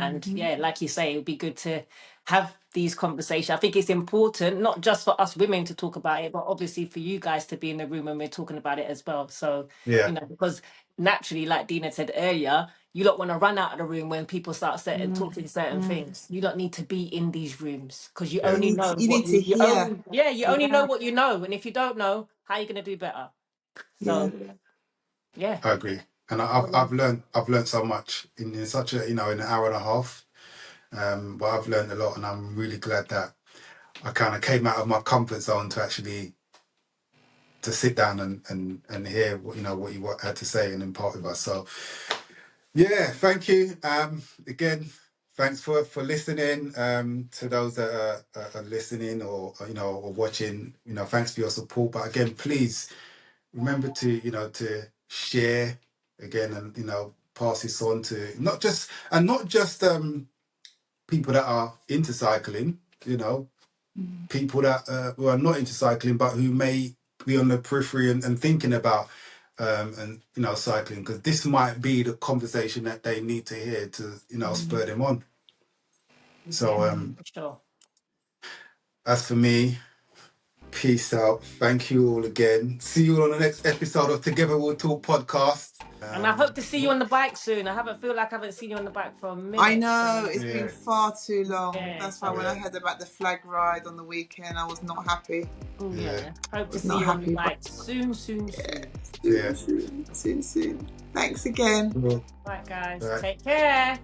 and yeah, like you say, it would be good to have these conversations. I think it's important, not just for us women to talk about it, but obviously for you guys to be in the room when we're talking about it as well. So, Yeah. because naturally, like Dina said earlier, you don't want to run out of the room when people start talking certain things. You don't need to be in these rooms because you Yeah. only know You what need to you hear. only you only know Yeah, what you know, and if you don't know, how are you going to do better? yeah. So yeah. I agree, and I've learned so much in such a in an hour and a half. But I've learned a lot, and I'm really glad that I kind of came out of my comfort zone to actually to sit down and hear what you had to say and impart with us. So yeah, thank you. Again, thanks for listening. To those that are listening or watching, thanks for your support. But again, please remember to to share again, and pass this on to not just people that are into cycling, people that who are not into cycling but who may be on the periphery and thinking about and cycling, because this might be the conversation that they need to hear to spur them on. So Yeah, for sure. as for me, peace out. Thank you all again. See you on the next episode of Together We'll Talk podcast. And I hope to see you on the bike soon. I haven't seen you on the bike for a I minute. know, So it's been Yeah, far too long. yeah, That's why when I heard about the flag ride on the weekend, I was not happy. yeah, Hope to Was see not you on the happy, but bike soon. yeah, yeah. soon. Thanks again. Well, Right, guys. right. Take care.